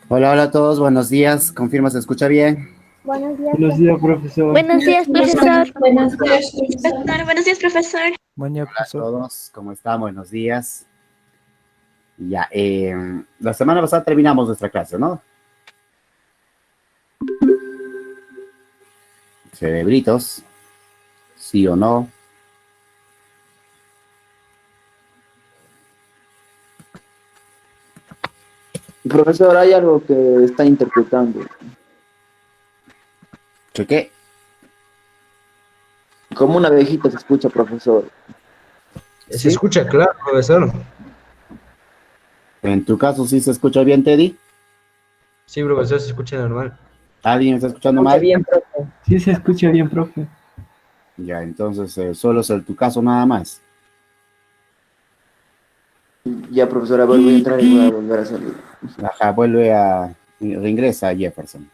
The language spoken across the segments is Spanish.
Hola, hola a todos, buenos días. Confirma, ¿se escucha bien? Buenos días, Buenos días, profesor. profesor. Buenos días, profesor. Buenos días, profesor. Profesor, buenos días, profesor. Buen día, Hola a profesor. todos, ¿cómo están? Buenos días. Ya, la semana pasada terminamos nuestra clase, ¿no? Cerebritos, sí o no. Profesor, hay algo que está interpretando. Chequé. Como una abejita se escucha, profesor. Se ¿Sí? escucha claro, profesor. En tu caso, ¿sí se escucha bien, Teddy? Sí, profesor, se escucha normal. ¿Alguien está escuchando Escucha mal? bien, profe. Sí se escucha bien, profe. Ya, entonces, solo es tu caso nada más. Ya, profesora, voy a entrar y voy a volver a salir. Ajá, reingresa Jefferson.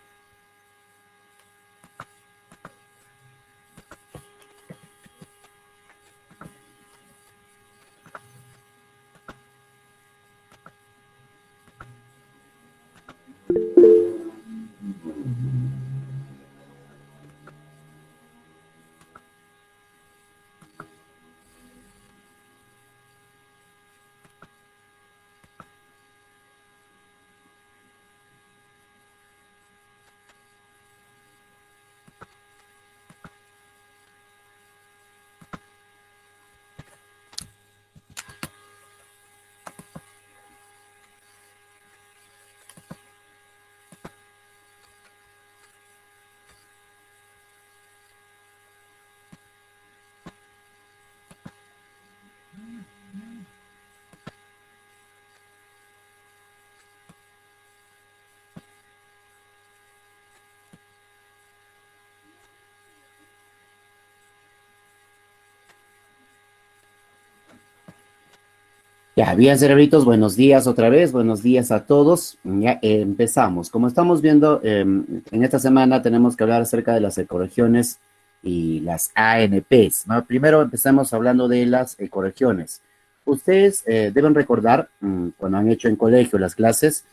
Ya, bien, cerebritos, buenos días otra vez, buenos días a todos. Ya empezamos. Como estamos viendo, en esta semana tenemos que hablar acerca de las ecorregiones y las ANPs, ¿no? Primero empezamos hablando de las ecorregiones. Ustedes deben recordar, cuando han hecho en colegio las clases,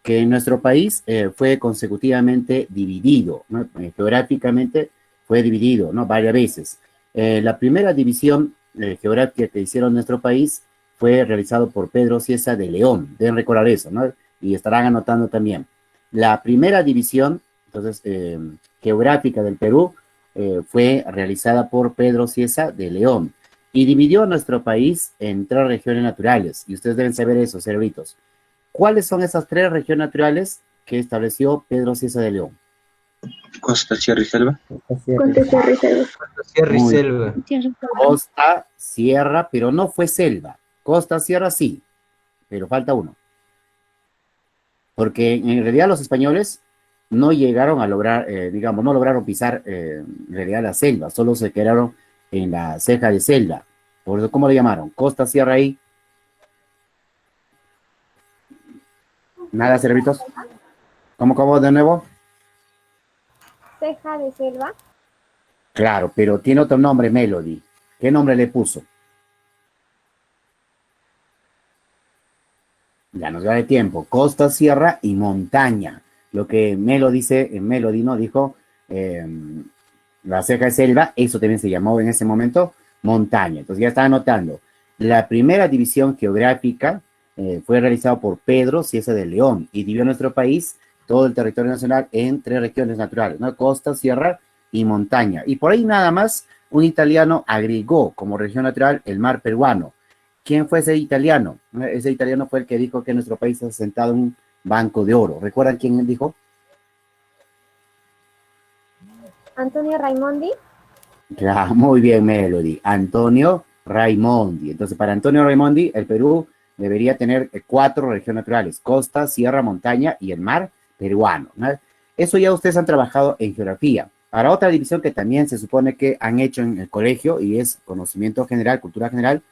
que en nuestro país fue consecutivamente dividido, ¿no? Geográficamente fue dividido, ¿no? Varias veces. La primera división geográfica que hicieron en nuestro país fue realizado por Pedro Cieza de León. Deben recordar eso, ¿no? Y estarán anotando también. La primera división, entonces, geográfica del Perú fue realizada por Pedro Cieza de León y dividió a nuestro país en tres regiones naturales. Y ustedes deben saber eso, cerebritos. ¿Cuáles son esas tres regiones naturales que estableció Pedro Cieza de León? Costa, Sierra y Selva. Contesté reserva. Sierra y Muy selva. Costa, sierra, pero no fue selva. Costa, sierra, sí, pero falta uno. Porque en realidad los españoles no llegaron a lograr, digamos, no lograron pisar en realidad la selva, solo se quedaron en la ceja de selva. Por eso, ¿cómo le llamaron? Costa, sierra y nada, cerebritos. ¿Cómo de nuevo? Ceja de selva. Claro, pero tiene otro nombre, Melody. ¿Qué nombre le puso? Ya nos da de tiempo. Costa, sierra y montaña. Lo que Melody no dijo, eh, la ceja de selva, eso también se llamó en ese momento montaña. Entonces ya está anotando. La primera división geográfica fue realizada por Pedro Cieza de León y dividió nuestro país, todo el territorio nacional, en tres regiones naturales, ¿no? Costa, sierra y montaña. Y por ahí nada más, un italiano agregó como región natural el mar peruano. ¿Quién fue ese italiano? Ese italiano fue el que dijo que nuestro país ha sentado en un banco de oro. ¿Recuerdan quién dijo? Antonio Raimondi. Claro, muy bien, Melody. Antonio Raimondi. Entonces, para Antonio Raimondi, el Perú debería tener cuatro regiones naturales: costa, sierra, montaña y el mar peruano, ¿no? Eso ya ustedes han trabajado en geografía. Para otra división que también se supone que han hecho en el colegio y es conocimiento general, cultura general,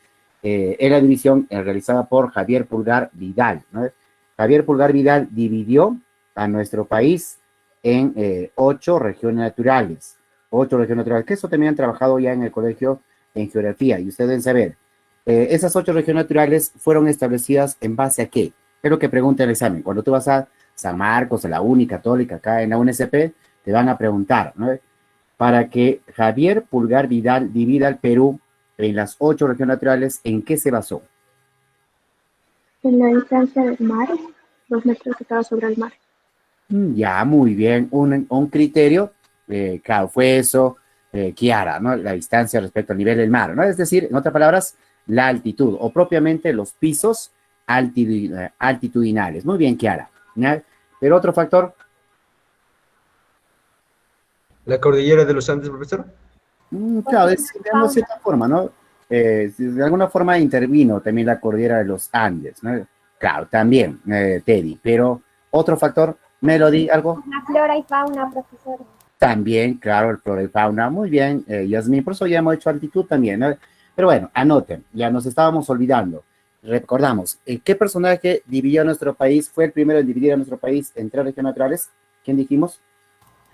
es la división realizada por Javier Pulgar Vidal, ¿no? Javier Pulgar Vidal dividió a nuestro país en ocho regiones naturales. Ocho regiones naturales, que eso también han trabajado ya en el colegio en geografía, y ustedes deben saber, esas ocho regiones naturales fueron establecidas en base a qué. Es lo que pregunta el examen. Cuando tú vas a San Marcos, la Uni Católica, acá en la UNSP, te van a preguntar, ¿no? Para que Javier Pulgar Vidal divida el Perú en las 8 regiones naturales, ¿en qué se basó? En la distancia del mar, 2 metros que estaba sobre el mar. Ya, muy bien. Un criterio, claro, fue eso, Kiara, ¿no? La distancia respecto al nivel del mar, ¿no? Es decir, en otras palabras, la altitud, o propiamente los pisos altitudinales. Muy bien, Kiara. ¿Ya? Pero otro factor, ¿La cordillera de los Andes, profesor? claro, de cierta forma, ¿no? De alguna forma intervino también la cordillera de los Andes, ¿no? Claro, también, Teddy. Pero otro factor, Melody, algo. La flora y fauna, profesor. También, claro, el flora y fauna. Muy bien, Yasmin, por eso ya hemos hecho altitud también, ¿no? Pero bueno, anoten, ya nos estábamos olvidando. Recordamos, ¿qué personaje dividió a nuestro país? ¿Fue el primero en dividir a nuestro país en 3 regiones naturales? ¿Quién dijimos?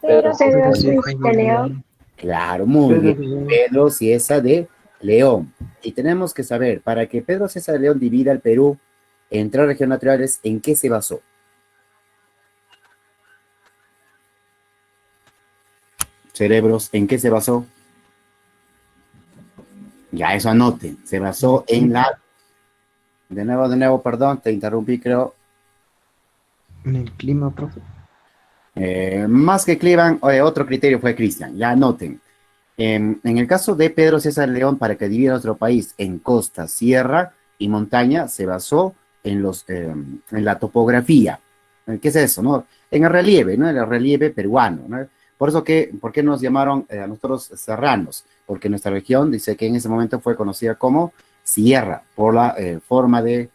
Pedro Pedro Cieza de León. Claro, muy bien. Pedro Cieza de León. Y tenemos que saber, para que Pedro Cieza de León divida el Perú en 3 regiones naturales, ¿en qué se basó? Cerebros, ¿en qué se basó? Ya, eso anoten. Se basó en la... De nuevo, perdón, te interrumpí, creo. En el clima, profe. Más que Cleveland, otro criterio fue Cristian. Ya anoten. En el caso de Pedro César León, para que divida nuestro país en costa, sierra y montaña, se basó en la topografía. ¿Qué es eso, no? En el relieve, ¿no? En el relieve peruano, ¿no? ¿Por qué nos llamaron a nosotros serranos? Porque nuestra región dice que en ese momento fue conocida como sierra, por la forma de,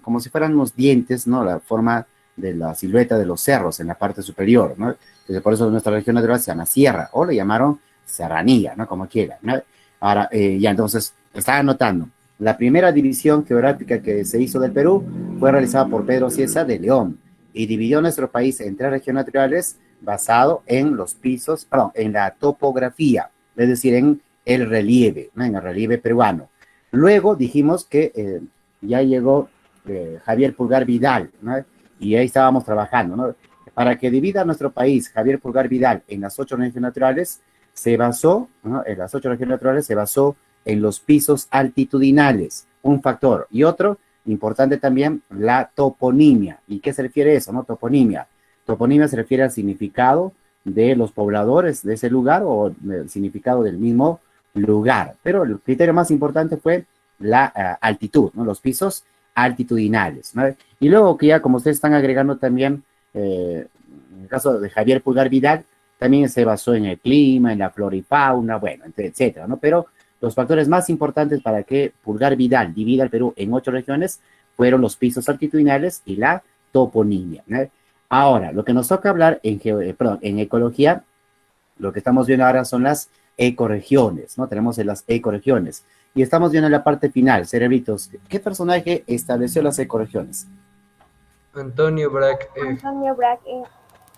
como si fueran unos dientes, ¿no? La forma de la silueta de los cerros en la parte superior, ¿no? Entonces, por eso nuestra región natural se llama sierra, o le llamaron serranía, ¿no? Como quieran, ¿no? Ahora, ya entonces, estaba anotando. La primera división geográfica que se hizo del Perú fue realizada por Pedro Cieza de León y dividió nuestro país en 3 regiones naturales basado en los pisos, perdón, en la topografía, es decir, en el relieve, ¿no? En el relieve peruano. Luego dijimos que ya llegó Javier Pulgar Vidal, ¿no? Y ahí estábamos trabajando, ¿no? Para que divida nuestro país, Javier Pulgar Vidal, en las 8 regiones naturales, se basó, ¿no? En las 8 regiones naturales se basó en los pisos altitudinales, un factor. Y otro, importante también, la toponimia. ¿Y qué se refiere a eso, no? Toponimia. Toponimia se refiere al significado de los pobladores de ese lugar o el significado del mismo lugar. Pero el criterio más importante fue la altitud, ¿no? Los pisos altitudinales, ¿no? Y luego que ya, como ustedes están agregando también, en el caso de Javier Pulgar Vidal, también se basó en el clima, en la flora y fauna, bueno, etcétera, ¿no? Pero los factores más importantes para que Pulgar Vidal divida el Perú en 8 regiones fueron los pisos altitudinales y la toponimia, ¿no? Ahora, lo que nos toca hablar en ecología, lo que estamos viendo ahora son las ecoregiones, ¿no? Tenemos las ecoregiones. Y estamos viendo en la parte final, cerebritos, ¿qué personaje estableció las ecoregiones? Antonio Brac. Antonio Braque.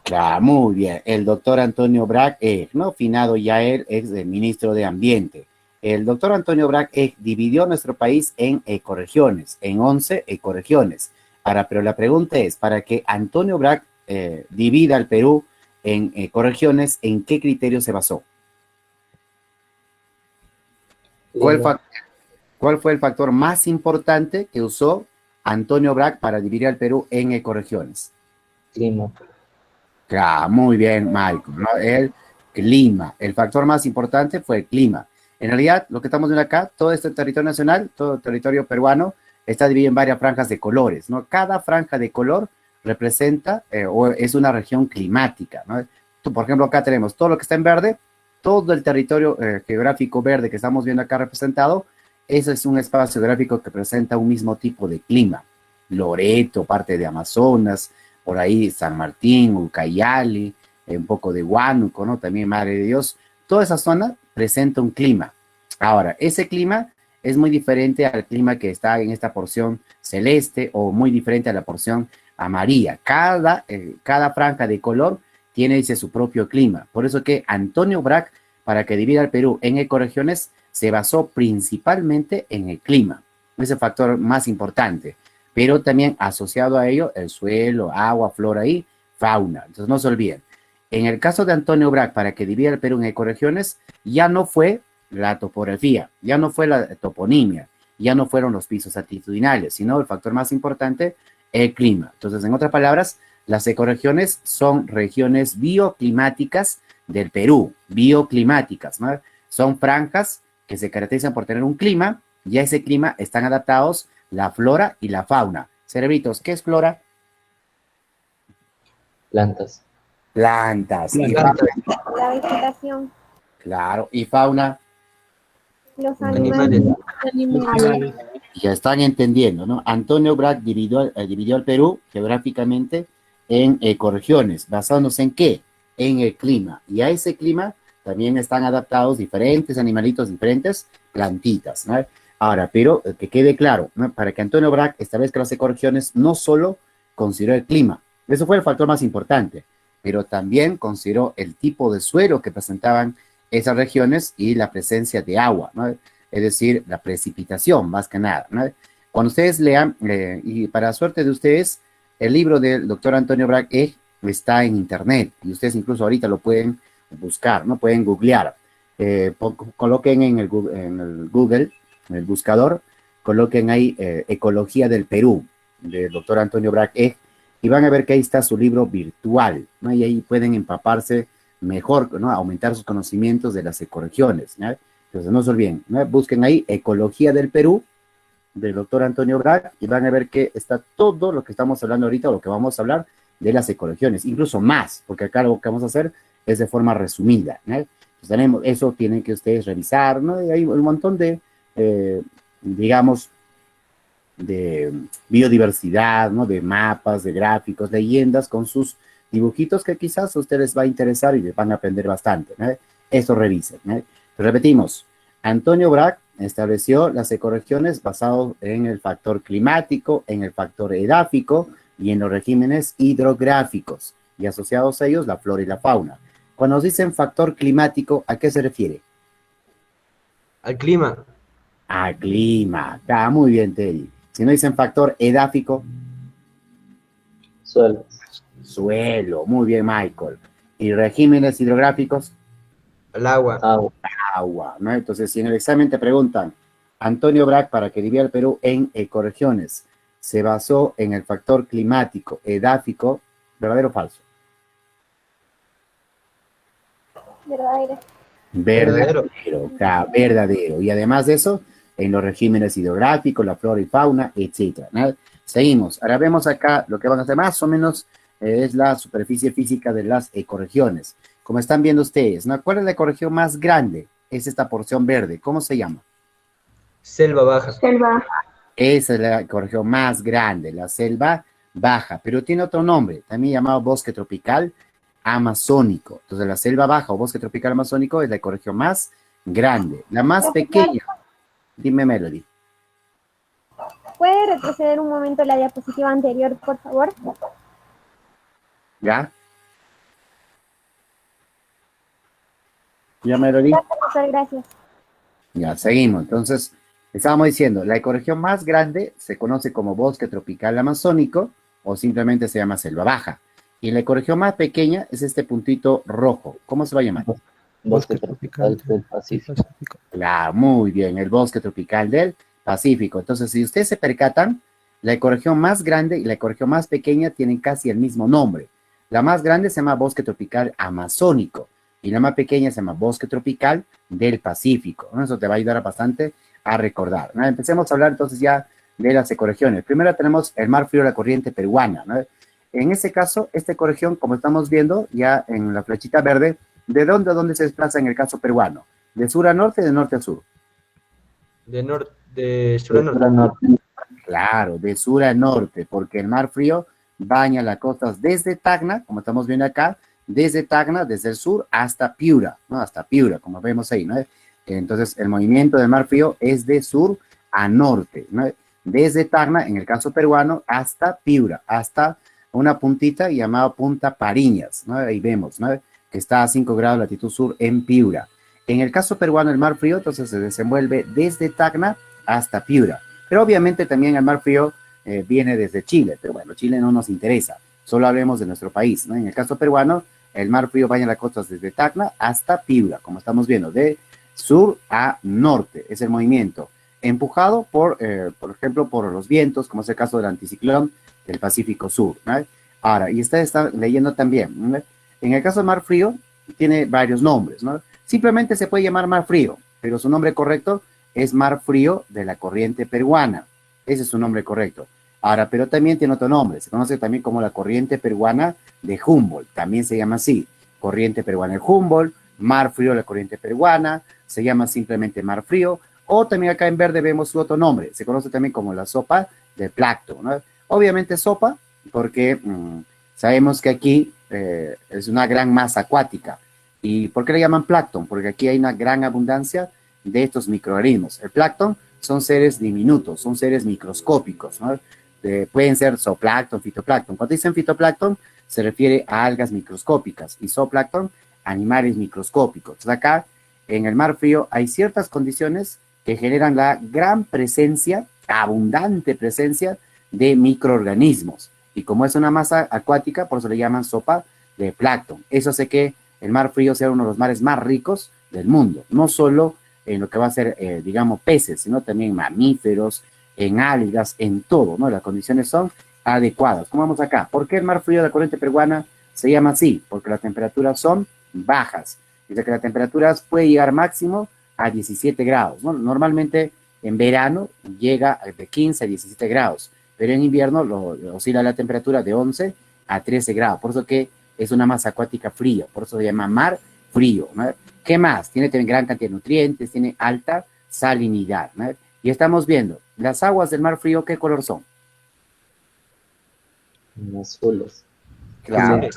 Claro, muy bien. El doctor Antonio Brac, ¿no? Finado ya él, ex ministro de Ambiente. El doctor Antonio Brac dividió nuestro país en ecoregiones, en 11 ecoregiones. Ahora, pero la pregunta es, para que Antonio Brac divida el Perú en ecoregiones, ¿en qué criterio se basó? ¿Cuál fue el factor más importante que usó Antonio Brac para dividir al Perú en ecoregiones? Clima. Claro, muy bien, Michael, ¿no? El clima. El factor más importante fue el clima. En realidad, lo que estamos viendo acá, todo este territorio nacional, todo el territorio peruano, está dividido en varias franjas de colores, ¿no? Cada franja de color representa o es una región climática, ¿no? Por ejemplo, acá tenemos todo lo que está en verde, todo el territorio geográfico verde que estamos viendo acá representado, ese es un espacio geográfico que presenta un mismo tipo de clima. Loreto, parte de Amazonas, por ahí San Martín, Ucayali, un poco de Huánuco, ¿no? También Madre de Dios. Toda esa zona presenta un clima. Ahora, ese clima es muy diferente al clima que está en esta porción celeste o muy diferente a la porción amarilla. Cada franja de color tiene, dice, su propio clima. Por eso que Antonio Brac, para que divida el Perú en ecoregiones, se basó principalmente en el clima. Ese factor más importante. pero también asociado a ello el suelo, agua, flora y fauna. Entonces no se olviden. En el caso de Antonio Brac, para que divida el Perú en ecorregiones, ya no fue la topografía, ya no fue la toponimia, ya no fueron los pisos altitudinales, sino el factor más importante, el clima. Entonces, en otras palabras, las ecorregiones son regiones bioclimáticas del Perú, bioclimáticas, ¿no? Son franjas que se caracterizan por tener un clima, y a ese clima están adaptados la flora y la fauna. Cerebritos, ¿qué es flora? Plantas. Plantas. Y Plantas. La vegetación, claro, y fauna. los Animales. animales. Ya están entendiendo, ¿no? Antonio Brac dividió el Perú geográficamente en ecorregiones, basándose en qué? En el clima. Y a ese clima también están adaptados diferentes animalitos, diferentes plantitas, ¿no? Ahora, pero que quede claro, ¿no? Para que Antonio Brac establezca las ecorregiones, no solo consideró el clima, eso fue el factor más importante, pero también consideró el tipo de suelo que presentaban esas regiones y la presencia de agua, ¿no? Es decir, la precipitación, más que nada, ¿no? Cuando ustedes lean, y para suerte de ustedes, el libro del doctor Antonio Brac está en internet, y ustedes incluso ahorita lo pueden buscar, ¿no? Pueden googlear. Coloquen en el Google, en el buscador, coloquen ahí Ecología del Perú, del doctor Antonio Brac, y van a ver que ahí está su libro virtual, ¿no? Y ahí pueden empaparse mejor, ¿no? Aumentar sus conocimientos de las ecorregiones, ¿no? Entonces no se olviden, ¿no? Busquen ahí Ecología del Perú, del doctor Antonio Brac, y van a ver que está todo lo que estamos hablando ahorita, o lo que vamos a hablar de las ecorregiones, incluso más, porque acá lo que vamos a hacer es de forma resumida, ¿no? Entonces tenemos, eso tienen que ustedes revisar, ¿no? Y hay un montón de, digamos, de biodiversidad, ¿no? De mapas, de gráficos, leyendas con sus dibujitos que quizás a ustedes les va a interesar y les van a aprender bastante, ¿no? Eso revisen, ¿no? Repetimos, Antonio Brac estableció las ecorregiones basadas en el factor climático, en el factor edáfico y en los regímenes hidrográficos, y asociados a ellos la flora y la fauna. Cuando nos dicen factor climático, ¿a qué se refiere? Al clima. Al clima. Está muy bien, Teddy. Si no dicen factor edáfico, Suelo. suelo. Muy bien, Michael. ¿Y regímenes hidrográficos? Al agua. Agua. Agua, ¿no? Entonces, si en el examen te preguntan, Antonio Brac, para que divida el Perú en ecorregiones, se basó en el factor climático, edáfico, ¿verdadero o falso? Verdadero. Verdadero, verdadero. Y además de eso, en los regímenes hidrográficos, la flora y fauna, etcétera, ¿no? Seguimos. Ahora vemos acá lo que van a hacer más o menos es la superficie física de las ecorregiones. Como están viendo ustedes, ¿no? ¿Cuál es la ecorregión más grande? Es esta porción verde. ¿Cómo se llama? Selva baja. Selva. Esa es la ecorregión más grande, la selva baja, pero tiene otro nombre, también llamado bosque tropical amazónico. Entonces, la selva baja o bosque tropical amazónico es la ecorregión más grande. La más pequeña, dime, Melody. ¿Puede retroceder un momento la diapositiva anterior, por favor? ¿Ya? ¿Ya, Melody? Profesor, gracias. Ya, seguimos. Entonces, estábamos diciendo, la ecorregión más grande se conoce como bosque tropical amazónico o simplemente se llama selva baja. Y la ecorregión más pequeña es este puntito rojo. ¿Cómo se va a llamar? Bosque tropical del Pacífico. Claro, muy bien, el bosque tropical del Pacífico. Entonces, si ustedes se percatan, la ecorregión más grande y la ecorregión más pequeña tienen casi el mismo nombre. La más grande se llama bosque tropical amazónico y la más pequeña se llama bosque tropical del Pacífico, ¿no? Eso te va a ayudar bastante a recordar, ¿no? Empecemos a hablar entonces ya de las ecorregiones. Primero tenemos el mar frío de la corriente peruana, ¿no? En este caso, esta ecorregión, como estamos viendo ya en la flechita verde, ¿de dónde a dónde se desplaza en el caso peruano? ¿De sur a norte, de norte a sur? De sur a norte. Claro, de sur a norte, porque el mar frío baña las costas desde Tacna, como estamos viendo acá, desde Tacna, desde el sur hasta Piura, ¿no? Hasta Piura, como vemos ahí, ¿no? Entonces, el movimiento del mar frío es de sur a norte, ¿no? Desde Tacna, en el caso peruano, hasta Piura, hasta una puntita llamada Punta Pariñas, ¿no? Ahí vemos, ¿no? Que está a 5 grados de latitud sur en Piura. En el caso peruano, el mar frío, entonces se desenvuelve desde Tacna hasta Piura. Pero obviamente también el mar frío viene desde Chile, pero bueno, Chile no nos interesa, solo hablemos de nuestro país, ¿no? En el caso peruano, el mar frío baña las costas desde Tacna hasta Piura, como estamos viendo, de sur a norte, es el movimiento, empujado por ejemplo, por los vientos, como es el caso del anticiclón del Pacífico Sur, ¿no? Ahora, y ustedes están leyendo también, ¿no? En el caso del mar frío, tiene varios nombres, ¿no? Simplemente se puede llamar mar frío, pero su nombre correcto es mar frío de la corriente peruana. Ese es su nombre correcto. Ahora, pero también tiene otro nombre. Se conoce también como la corriente peruana de Humboldt. También se llama así. Corriente peruana de Humboldt, mar frío de la corriente peruana, se llama simplemente mar frío. O también acá en verde vemos su otro nombre. Se conoce también como la sopa de plancton, ¿no? Obviamente sopa, porque sabemos que aquí es una gran masa acuática. ¿Y por qué le llaman plancton? Porque aquí hay una gran abundancia de estos microorganismos. El plancton son seres diminutos, son seres microscópicos, ¿no? Pueden ser zooplancton, fitoplancton. Cuando dicen fitoplancton, se refiere a algas microscópicas y zooplancton, animales microscópicos. Entonces acá, en el mar frío, hay ciertas condiciones que generan la gran presencia, abundante presencia de microorganismos. Y como es una masa acuática, por eso le llaman sopa de plancton. Eso hace que el mar frío sea uno de los mares más ricos del mundo, no solo en lo que va a ser, digamos, peces, sino también mamíferos, en algas, en todo, ¿no? Las condiciones son adecuadas. Como vamos acá, ¿por qué el mar frío de la corriente peruana se llama así? Porque las temperaturas son bajas. Dice que las temperaturas puede llegar máximo a 17 grados, ¿no? Normalmente en verano llega de 15 a 17 grados, pero en invierno oscila la temperatura de 11 a 13 grados, por eso que es una masa acuática fría, por eso se llama mar frío, ¿no? ¿Qué más? Tiene también gran cantidad de nutrientes, tiene alta salinidad, ¿no? Y estamos viendo, las aguas del mar frío, ¿qué color son? Azules. Claro,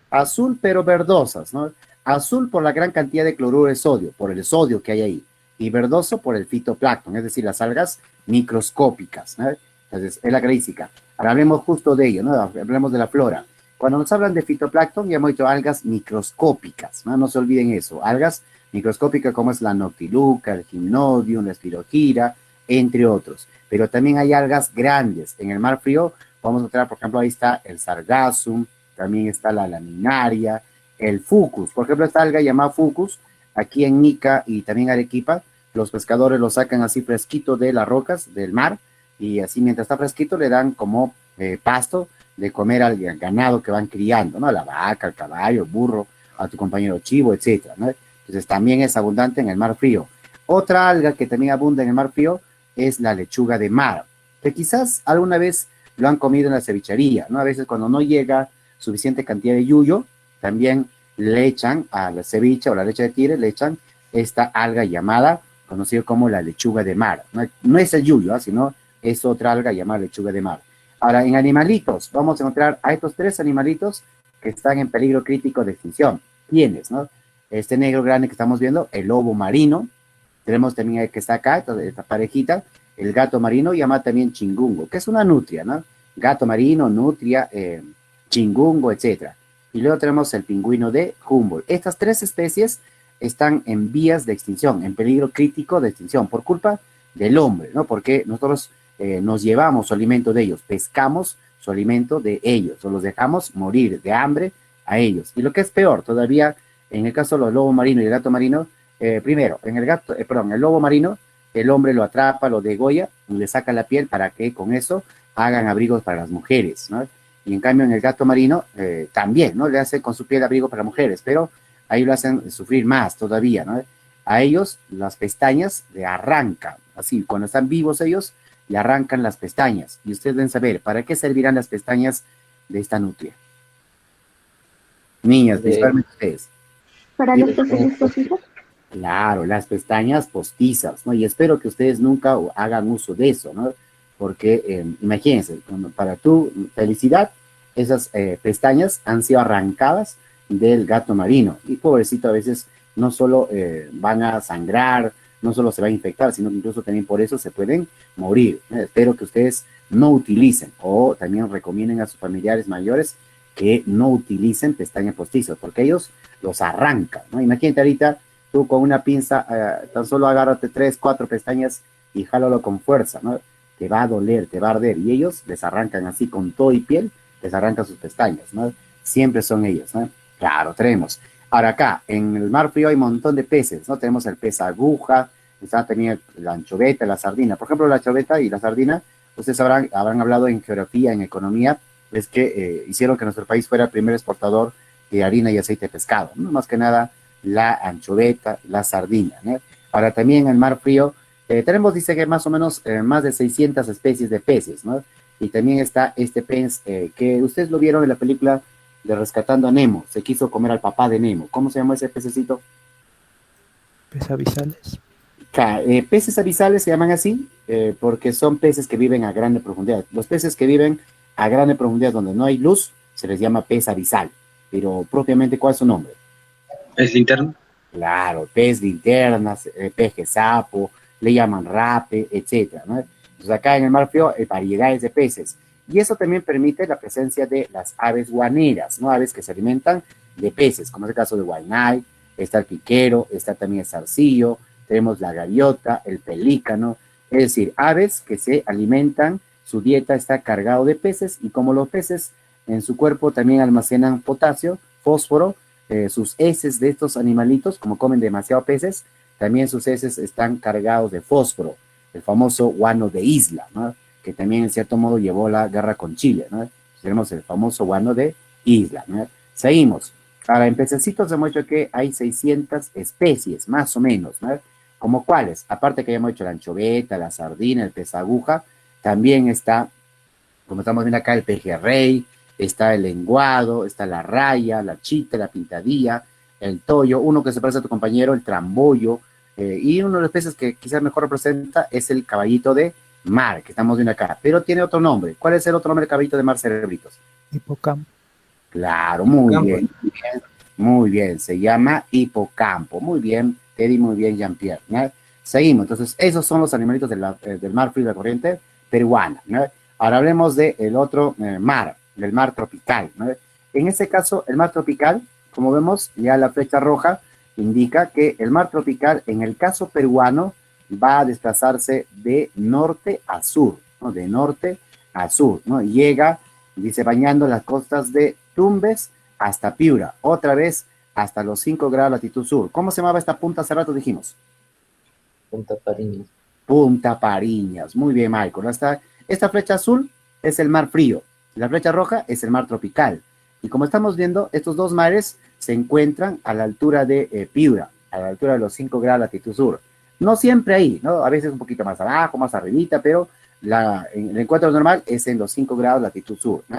azul pero verdosas, ¿no? Azul por la gran cantidad de cloruro de sodio, por el sodio que hay ahí, y verdoso por el fitoplancton, es decir, las algas microscópicas, ¿no? Entonces, es la característica. Ahora hablemos justo de ello, ¿no? Hablemos de la flora. Cuando nos hablan de fitoplancton, ya hemos dicho algas microscópicas, ¿no? No se olviden eso, algas microscópicas como es la noctiluca, el gymnodium, la espirogira, entre otros. Pero también hay algas grandes. En el mar frío vamos a encontrar, por ejemplo, ahí está el sargassum, también está la laminaria, el fucus. Por ejemplo, esta alga llamada fucus, aquí en Ica y también Arequipa, los pescadores lo sacan así fresquito de las rocas del mar y así mientras está fresquito le dan como pasto de comer al ganado que van criando, ¿no? La vaca, el caballo, el burro, a tu compañero chivo, etcétera, ¿no? Entonces también es abundante en el mar frío. Otra alga que también abunda en el mar frío es la lechuga de mar, que quizás alguna vez lo han comido en la cevichería, ¿no? A veces cuando no llega suficiente cantidad de yuyo, también le echan a la ceviche o la leche de tigre, le echan esta alga llamada, conocida como la lechuga de mar. No es el yuyo, sino es otra alga llamada lechuga de mar. Ahora, en animalitos, vamos a encontrar a estos tres animalitos que están en peligro crítico de extinción. ¿Quiénes, no? Este negro grande que estamos viendo, el lobo marino. Tenemos también el que está acá, esta parejita, el gato marino, llamado también chingungo, que es una nutria, ¿no? Gato marino, nutria, chingungo, etcétera. Y luego tenemos el pingüino de Humboldt. Estas tres especies están en vías de extinción, en peligro crítico de extinción, por culpa del hombre, ¿no? Porque nosotros nos llevamos su alimento de ellos, pescamos su alimento de ellos, o los dejamos morir de hambre a ellos. Y lo que es peor, todavía, en el caso de los lobos marinos y el gato marino, primero, en el lobo marino, el hombre lo atrapa, lo degolla, y le saca la piel para que con eso hagan abrigos para las mujeres, ¿no? Y en cambio en el gato marino también, ¿no? Le hace con su piel abrigo para mujeres, pero ahí lo hacen sufrir más todavía, ¿no? A ellos las pestañas le arrancan, así, cuando están vivos ellos, le arrancan las pestañas. Y ustedes deben saber, ¿para qué servirán las pestañas de esta nutria? Niñas, principalmente ustedes. ¿Para los pestañas postizas? Claro, las pestañas postizas, ¿no? Y espero que ustedes nunca hagan uso de eso, ¿no? Porque imagínense, para tu felicidad, esas pestañas han sido arrancadas del gato marino. Y pobrecito, a veces no solo van a sangrar, no solo se va a infectar, sino que incluso también por eso se pueden morir. Espero que ustedes no utilicen o también recomienden a sus familiares mayores que no utilicen pestañas postizas, porque ellos los arrancan, ¿no? Imagínate ahorita, tú con una pinza, tan solo agárrate 3, 4 pestañas y jálalo con fuerza, ¿no? te va a doler, te va a arder, y ellos les arrancan así con todo y piel, les arrancan sus pestañas, ¿no? Siempre son ellos, ¿no? Claro, tenemos. Ahora acá, en el mar frío hay un montón de peces, ¿no? Tenemos el pez aguja, está también la anchoveta, la sardina. Por ejemplo, la anchoveta y la sardina, ustedes habrán hablado en geografía, en economía, es que hicieron que nuestro país fuera el primer exportador de harina y aceite de pescado, ¿no? Más que nada la anchoveta, la sardina, ¿no? Ahora también en el mar frío tenemos, dice que más o menos más de 600 especies de peces, ¿no? Y también está este pez que ustedes lo vieron en la película de Rescatando a Nemo, se quiso comer al papá de Nemo. ¿Cómo se llama ese pececito? ¿Peces abisales? Peces abisales se llaman así porque son peces que viven a grande profundidad. Los peces que viven a grande profundidad donde no hay luz se les llama pez abisal. Pero propiamente, ¿cuál es su nombre? ¿Es linterna? Claro, pez linterna, peje sapo, le llaman rape, etcétera, ¿no? Entonces acá en el mar frío hay variedades de peces. Y eso también permite la presencia de las aves guaneras, ¿no? Aves que se alimentan de peces, como es el caso de guaynay, está el piquero, está también el zarcillo, tenemos la gaviota, el pelícano, es decir, aves que se alimentan, su dieta está cargado de peces, y como los peces en su cuerpo también almacenan potasio, fósforo, sus heces de estos animalitos, como comen demasiado peces, también sus heces están cargados de fósforo, el famoso guano de isla, ¿no? Que también en cierto modo llevó la guerra con Chile, ¿no? Tenemos el famoso guano de isla, ¿no? Seguimos. Ahora, en pececitos hemos dicho que hay 600 especies, más o menos, ¿no? ¿Como cuáles? Aparte que ya hemos dicho la anchoveta, la sardina, el pez aguja, también está, como estamos viendo acá, el pejerrey, está el lenguado, está la raya, la chita, la pintadilla, el toyo, uno que se parece a tu compañero, el trambollo, y uno de los peces que quizás mejor representa es el caballito de mar, que estamos viendo acá, pero tiene otro nombre. ¿Cuál es el otro nombre del caballito de mar, cerebritos? Hipocampo. Claro, muy bien, muy bien, se llama hipocampo, muy bien, Teddy, muy bien, Jean-Pierre, ¿no? Seguimos, entonces, esos son los animalitos del mar frío de la corriente peruana, ¿no? Ahora hablemos del otro mar, del mar tropical, ¿no? En este caso, el mar tropical, como vemos, ya la flecha roja indica que el mar tropical, en el caso peruano, va a desplazarse de norte a sur, ¿no? De norte a sur, ¿no? Llega, dice, bañando las costas de Tumbes hasta Piura, otra vez hasta los 5 grados latitud sur. ¿Cómo se llamaba esta punta hace rato dijimos? Punta Pariñas. Punta Pariñas. Muy bien, Michael. Esta flecha azul es el mar frío, la flecha roja es el mar tropical. Y como estamos viendo, estos dos mares se encuentran a la altura de Piura, a la altura de los 5 grados latitud sur. No siempre ahí, ¿no? A veces un poquito más abajo, más arribita, pero el encuentro normal es en los 5 grados latitud sur, ¿no?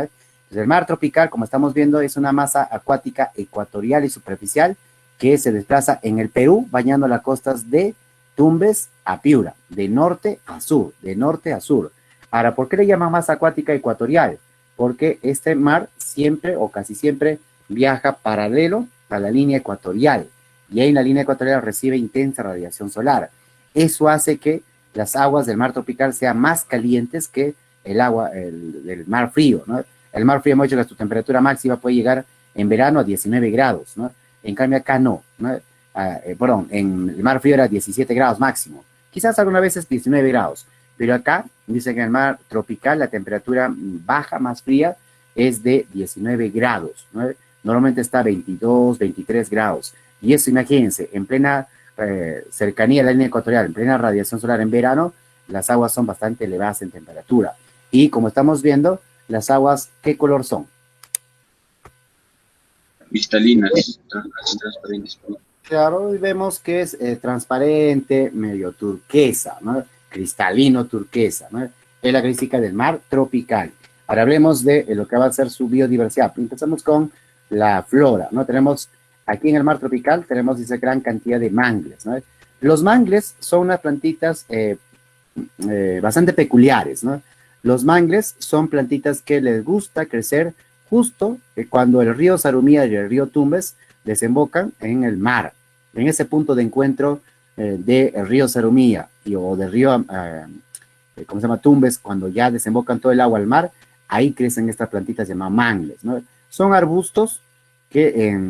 Entonces, el mar tropical, como estamos viendo, es una masa acuática ecuatorial y superficial que se desplaza en el Perú, bañando las costas de Tumbes a Piura, de norte a sur, de norte a sur. Ahora, ¿por qué le llaman masa acuática ecuatorial? Porque este mar siempre o casi siempre viaja paralelo a la línea ecuatorial, y ahí en la línea ecuatorial recibe intensa radiación solar. Eso hace que las aguas del mar tropical sean más calientes que el agua del mar frío, ¿no? El mar frío hemos dicho que su temperatura máxima puede llegar en verano a 19 grados, ¿no? En cambio acá no, ¿no? Perdón, en el mar frío era 17 grados máximo, quizás algunas veces 19 grados, pero acá dice que en el mar tropical la temperatura baja, más fría, es de 19 grados, ¿no? Normalmente está 22, 23 grados, y eso imagínense, en plena cercanía a la línea ecuatorial, en plena radiación solar en verano, las aguas son bastante elevadas en temperatura, y como estamos viendo, las aguas, ¿qué color son? Cristalinas, transparentes. Claro, y vemos que es transparente, medio turquesa, ¿no? Cristalino turquesa, ¿no? Es la característica del mar tropical. Ahora hablemos de lo que va a ser su biodiversidad. Empezamos con la flora, ¿no? Tenemos aquí en el mar tropical, tenemos esa gran cantidad de mangles, ¿no? Los mangles son unas plantitas bastante peculiares, ¿no? Los mangles son plantitas que les gusta crecer justo cuando el río Sarumía y el río Tumbes desembocan en el mar, en ese punto de encuentro del río Sarumía o del río, ¿cómo se llama? Tumbes, cuando ya desembocan todo el agua al mar, ahí crecen estas plantitas llamadas mangles, ¿no? Son arbustos que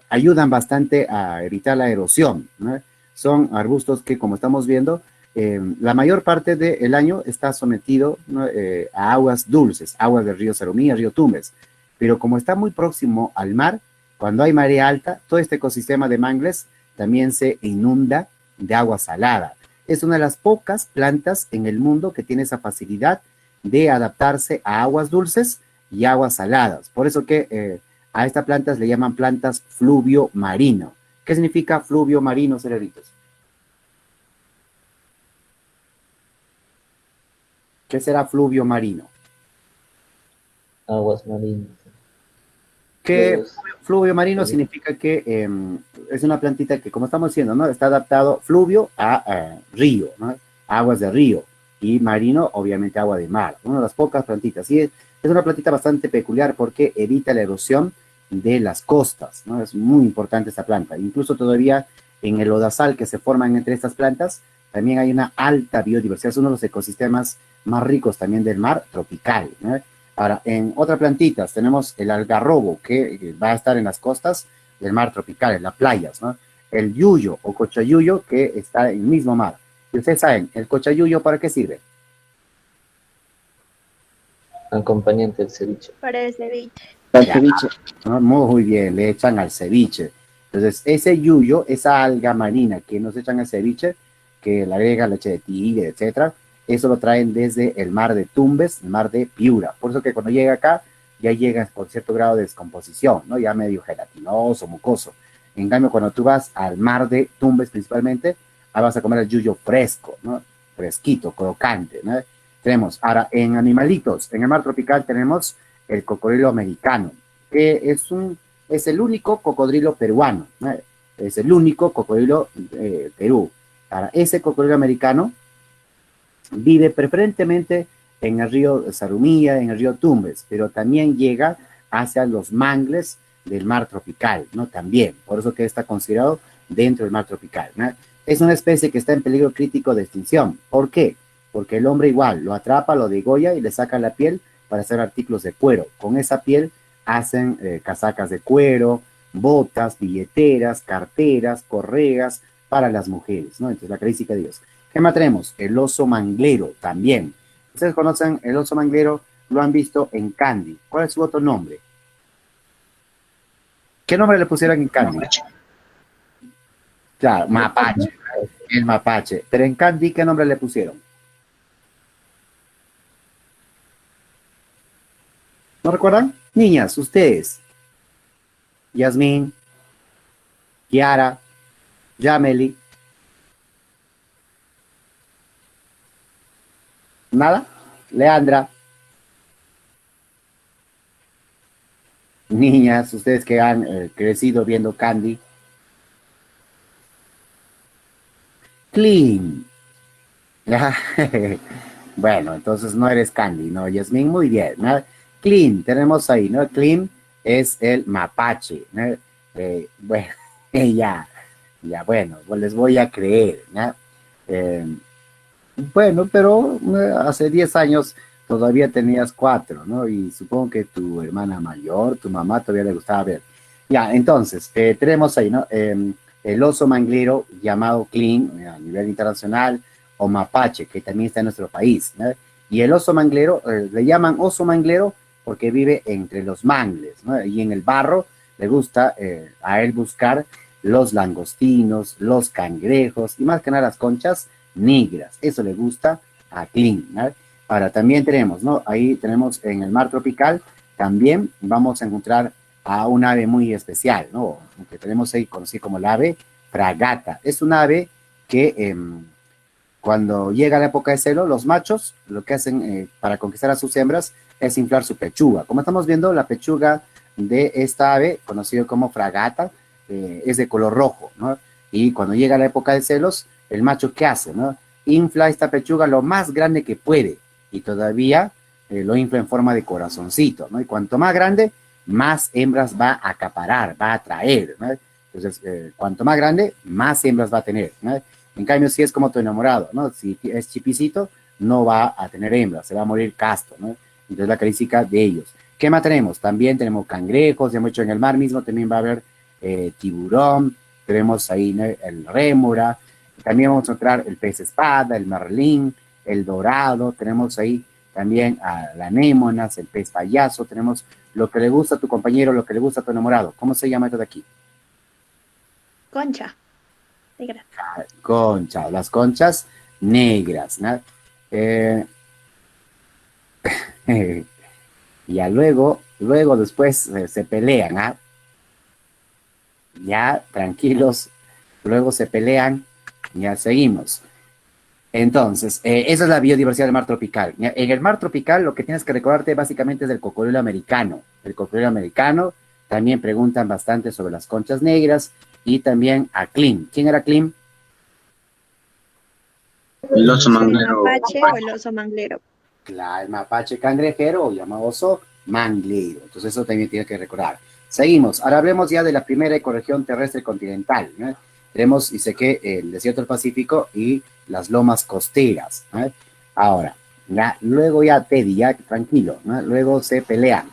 ayudan bastante a evitar la erosión, ¿no? Son arbustos que, como estamos viendo, la mayor parte del año está sometido, ¿no? A aguas dulces, aguas del río Sarumía, río Tumbes, pero como está muy próximo al mar, cuando hay marea alta, todo este ecosistema de mangles también se inunda de agua salada. Es una de las pocas plantas en el mundo que tiene esa facilidad de adaptarse a aguas dulces y aguas saladas. Por eso que a estas plantas le llaman plantas fluvio marino. ¿Qué significa fluvio marino, cerebritos? ¿Qué será fluvio marino? Aguas marinas. Que fluvio marino significa que es una plantita que, como estamos diciendo, ¿no? Está adaptado fluvio a río, ¿no? Aguas de río, y marino, obviamente, agua de mar. Una de las pocas plantitas. Y es una plantita bastante peculiar porque evita la erosión de las costas, ¿no? Es muy importante esta planta. Incluso todavía en el lodazal que se forman entre estas plantas, también hay una alta biodiversidad. Es uno de los ecosistemas más ricos también del mar tropical, ¿no? Ahora, en otras plantitas tenemos el algarrobo, que va a estar en las costas del mar tropical, en las playas, ¿no? El yuyo o cochayuyo, que está en el mismo mar. Y ustedes saben, ¿el cochayuyo para qué sirve? Acompañante del ceviche. Para el ceviche. Al Ya. ceviche. ¿No? Muy bien, le echan al ceviche. Entonces, ese yuyo, esa alga marina que nos echan al ceviche, que le agrega leche de tigre, etcétera, eso lo traen desde el mar de Tumbes, el mar de Piura. Por eso que cuando llega acá, ya llega con cierto grado de descomposición, ¿no? Ya medio gelatinoso, mucoso. En cambio, cuando tú vas al mar de Tumbes principalmente, ahí vas a comer el yuyo fresco, ¿no? Fresquito, crocante, ¿no? Tenemos, ahora, en animalitos, en el mar tropical tenemos el cocodrilo americano, que es el único cocodrilo peruano, ¿no? Es el único cocodrilo Perú. Ahora, ese cocodrilo americano vive preferentemente en el río Sarumía, en el río Tumbes, pero también llega hacia los mangles del mar tropical, ¿no? También, por eso que está considerado dentro del mar tropical, ¿no? Es una especie que está en peligro crítico de extinción. ¿Por qué? Porque el hombre igual lo atrapa, lo degolla y le saca la piel para hacer artículos de cuero. Con esa piel hacen casacas de cuero, botas, billeteras, carteras, correas para las mujeres, ¿no? Entonces, la característica de Dios. ¿Qué más tenemos? El oso manglero también. Ustedes conocen el oso manglero, lo han visto en Candy. ¿Cuál es su otro nombre? ¿Qué nombre le pusieron en Candy? Claro, mapache. El mapache. Pero en Candy, ¿qué nombre le pusieron? ¿No recuerdan? Niñas, ustedes. Yasmín, Kiara, Yameli. ¿Nada? Leandra. Niñas, ustedes que han crecido viendo Candy. Clean. Bueno, entonces no eres Candy, ¿no? Yasmín, muy bien, ¿no? Clean, tenemos ahí, ¿no? Clean es el mapache, ¿no? Bueno, ya, bueno, pues les voy a creer, ¿no? Bueno, pero hace 10 años todavía tenías 4, ¿no? Y supongo que tu hermana mayor, tu mamá, todavía le gustaba ver. Ya, entonces, tenemos ahí, ¿no? El oso manglero llamado Clean a nivel internacional, o mapache, que también está en nuestro país, ¿no? Y el oso manglero, le llaman oso manglero porque vive entre los mangles, ¿no? Y en el barro le gusta a él buscar los langostinos, los cangrejos y más que nada las conchas negras. Eso le gusta a Clean, ¿no? Ahora también tenemos, ¿no? Ahí tenemos en el mar tropical, también vamos a encontrar a un ave muy especial, ¿no? Que tenemos ahí conocido como el ave fragata. Es un ave que cuando llega la época de celo, los machos lo que hacen para conquistar a sus hembras es inflar su pechuga. Como estamos viendo, la pechuga de esta ave, conocido como fragata, es de color rojo, ¿no? Y cuando llega la época de celos, el macho, ¿qué hace, no? Infla esta pechuga lo más grande que puede y todavía lo infla en forma de corazoncito, ¿no? Y cuanto más grande, más hembras va a acaparar, va a atraer, ¿no? Entonces, cuanto más grande, más hembras va a tener, ¿no? En cambio, si es como tu enamorado, ¿no? Si es chipicito, no va a tener hembras, se va a morir casto, ¿no? Entonces, la característica de ellos. ¿Qué más tenemos? También tenemos cangrejos, ya hemos hecho en el mar mismo, también va a haber tiburón, tenemos ahí, ¿no? El rémora, También vamos a encontrar el pez espada, el marlín, el dorado, tenemos ahí también a la anémonas, el pez payaso, tenemos lo que le gusta a tu compañero, lo que le gusta a tu enamorado. ¿Cómo se llama esto de aquí? Concha. Negra. Concha, las conchas negras, ¿no? Ya luego después se pelean, ¿ah? Ya, tranquilos, luego se pelean, ya seguimos. Entonces, esa es la biodiversidad del mar tropical. En el mar tropical lo que tienes que recordarte básicamente es del cocodrilo americano. El cocodrilo americano, también preguntan bastante sobre las conchas negras y también a Klim. ¿Quién era Klim? El oso manglero. Mapache o el oso manglero. Claro, el mapache cangrejero o llamado oso manglero. Entonces eso también tiene que recordar. Seguimos. Ahora hablemos ya de la primera ecorregión terrestre continental, ¿no? Tenemos, dice que el desierto del Pacífico y las lomas costeras, ¿no? Ahora, ya, luego ya Teddy, ya tranquilo, ¿no? Luego se pelean.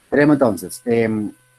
Tenemos entonces,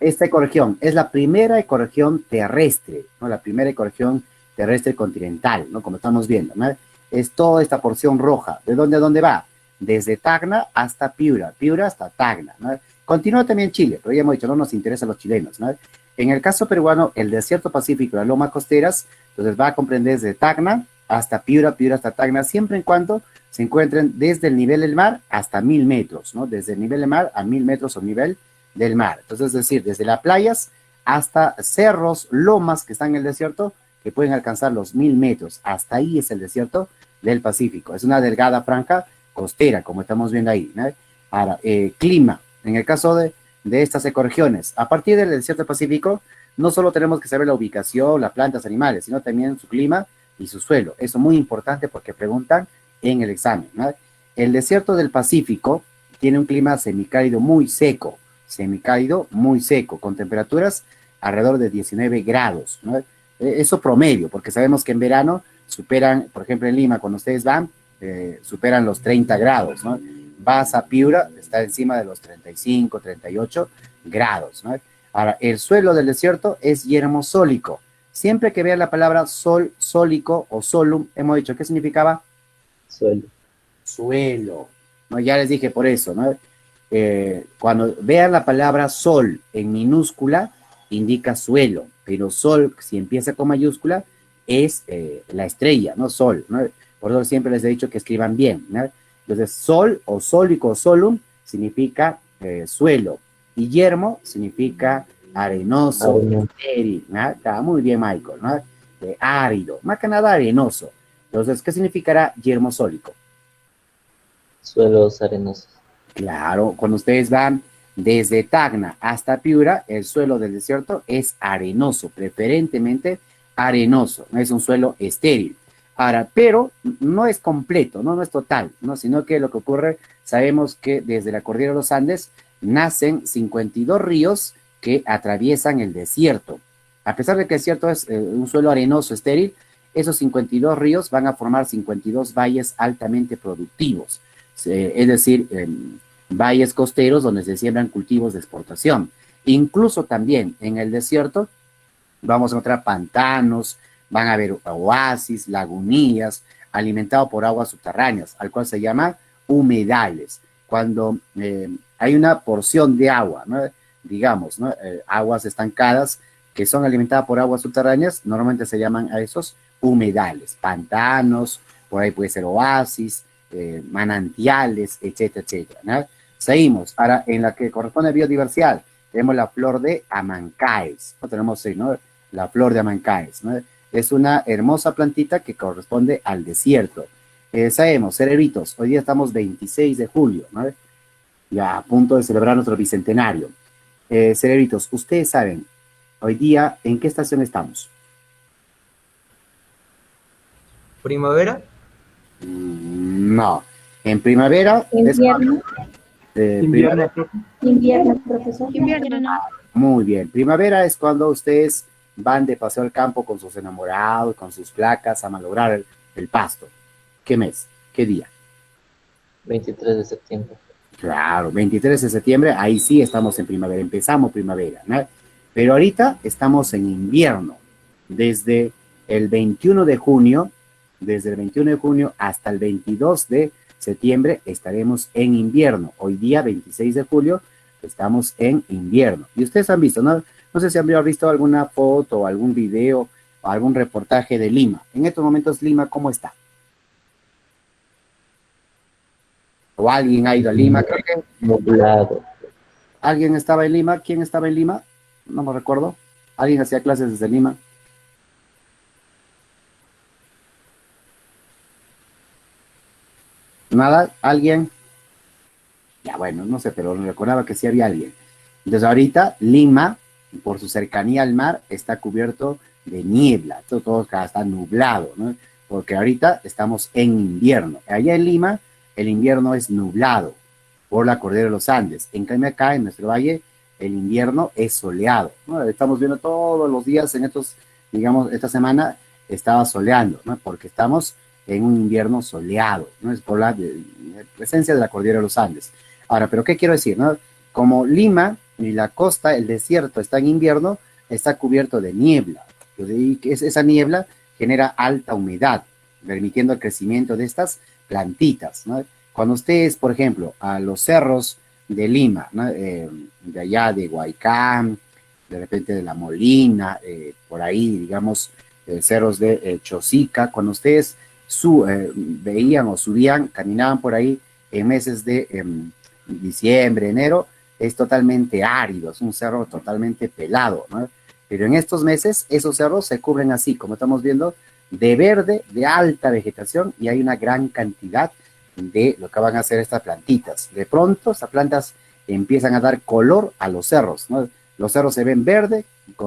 esta ecorregión es la primera ecorregión terrestre, ¿no? La primera ecorregión terrestre continental, ¿no? Como estamos viendo, ¿no? Es toda esta porción roja. ¿De dónde a dónde va? Desde Tacna hasta Piura, Piura hasta Tacna, ¿no? Continúa también Chile, pero ya hemos dicho, no nos interesa a los chilenos, ¿no? En el caso peruano, el desierto pacífico y las lomas costeras, entonces va a comprender desde Tacna hasta Piura, Piura hasta Tacna, siempre en cuando se encuentren desde el nivel del mar hasta 1000 metros, ¿no? Desde el nivel del mar a 1000 metros o nivel del mar. Entonces, es decir, desde las playas hasta cerros, lomas que están en el desierto, que pueden alcanzar los 1000 metros. Hasta ahí es el desierto del Pacífico. Es una delgada franja costera, como estamos viendo ahí, ¿no? Ahora, clima. En el caso de estas ecorregiones, a partir del desierto pacífico, no solo tenemos que saber la ubicación, las plantas, animales, sino también su clima y su suelo. Eso es muy importante porque preguntan en el examen, ¿no? El desierto del Pacífico tiene un clima semicálido muy seco, con temperaturas alrededor de 19 grados, ¿no? Eso promedio, porque sabemos que en verano superan, por ejemplo en Lima, cuando ustedes van, superan los 30 grados, ¿no? Vas a Piura, está encima de los 35, 38 grados, ¿no? Ahora, el suelo del desierto es yermosólico. Siempre que vean la palabra sol, sólico o solum, hemos dicho, ¿qué significaba? Suelo. Suelo, ¿no? Ya les dije por eso, ¿no? Cuando vean la palabra sol en minúscula, indica suelo, pero sol, si empieza con mayúscula, es la estrella, ¿no? Sol, ¿no? Por eso siempre les he dicho que escriban bien, ¿no? Entonces, sol o sólico o solum significa suelo y yermo significa arenoso, estéril, ¿no? Está muy bien, Michael, ¿no? Árido, más que nada arenoso. Entonces, ¿qué significará yermosólico? Suelos arenosos. Claro, cuando ustedes van desde Tacna hasta Piura, el suelo del desierto es arenoso, preferentemente arenoso, no es un suelo estéril. Ahora, pero no es completo, no es total, ¿no? Sino que lo que ocurre, sabemos que desde la cordillera de los Andes nacen 52 ríos que atraviesan el desierto. A pesar de que el desierto es un suelo arenoso, estéril, esos 52 ríos van a formar 52 valles altamente productivos, es decir, valles costeros donde se siembran cultivos de exportación. Incluso también en el desierto vamos a encontrar pantanos, van a haber oasis, lagunías, alimentados por aguas subterráneas, al cual se llama humedales. Cuando hay una porción de agua, ¿no? Digamos, ¿no? Aguas estancadas que son alimentadas por aguas subterráneas, normalmente se llaman a esos humedales, pantanos, por ahí puede ser oasis, manantiales, etcétera, etcétera, ¿no? Seguimos. Ahora, en la que corresponde a biodiversidad, tenemos la flor de Amancaes, ¿no? Tenemos, ¿no? La flor de Amancaes, ¿no? Es una hermosa plantita que corresponde al desierto. Sabemos, cerebritos, hoy día estamos 26 de julio, ¿no? Ya a punto de celebrar nuestro bicentenario. Cerebritos, ustedes saben, hoy día, ¿en qué estación estamos? ¿Primavera? No. En primavera. Invierno. Primavera. Invierno, profesor. Invierno. Muy bien. Primavera es cuando ustedes van de paseo al campo con sus enamorados, con sus placas, a malograr el pasto. ¿Qué mes? ¿Qué día? 23 de septiembre. Claro, 23 de septiembre, ahí sí estamos en primavera, empezamos primavera, ¿no? Pero ahorita estamos en invierno, desde el 21 de junio, desde el 21 de junio hasta el 22 de septiembre estaremos en invierno. Hoy día, 26 de julio, estamos en invierno. Y ustedes han visto, ¿no? No sé si han visto alguna foto, algún video o algún reportaje de Lima. En estos momentos, Lima, ¿cómo está? ¿O alguien ha ido a Lima? Creo que Nublado. alguien estaba en Lima. ¿Quién estaba en Lima? No me recuerdo. ¿Alguien hacía clases desde Lima? ¿Nada? ¿Alguien? Ya, bueno, no sé, pero recordaba que sí había alguien. Entonces ahorita Lima, por su cercanía al mar, está cubierto de niebla. Todo está nublado, ¿no? Porque ahorita estamos en invierno. Allá en Lima, el invierno es nublado por la cordillera de los Andes. En cambio acá, en nuestro valle, el invierno es soleado, ¿no? Estamos viendo todos los días en estos, digamos, esta semana estaba soleando, ¿no? Porque estamos en un invierno soleado, ¿no? Es por la presencia de la cordillera de los Andes. Ahora, ¿pero qué quiero decir, no? Como Lima y la costa, el desierto está en invierno, está cubierto de niebla. Y esa niebla genera alta humedad, permitiendo el crecimiento de estas plantitas, ¿no? Cuando ustedes, por ejemplo, a los cerros de Lima, ¿no? De allá de Huaycán, de repente de La Molina, por ahí, digamos, cerros de Chosica, cuando ustedes veían o subían, caminaban por ahí en meses de diciembre, enero, es totalmente árido, es un cerro totalmente pelado, ¿no? Pero en estos meses esos cerros se cubren así, como estamos viendo, de verde, de alta vegetación, y hay una gran cantidad de lo que van a hacer estas plantitas. De pronto, estas plantas empiezan a dar color a los cerros, ¿no? Los cerros se ven verde,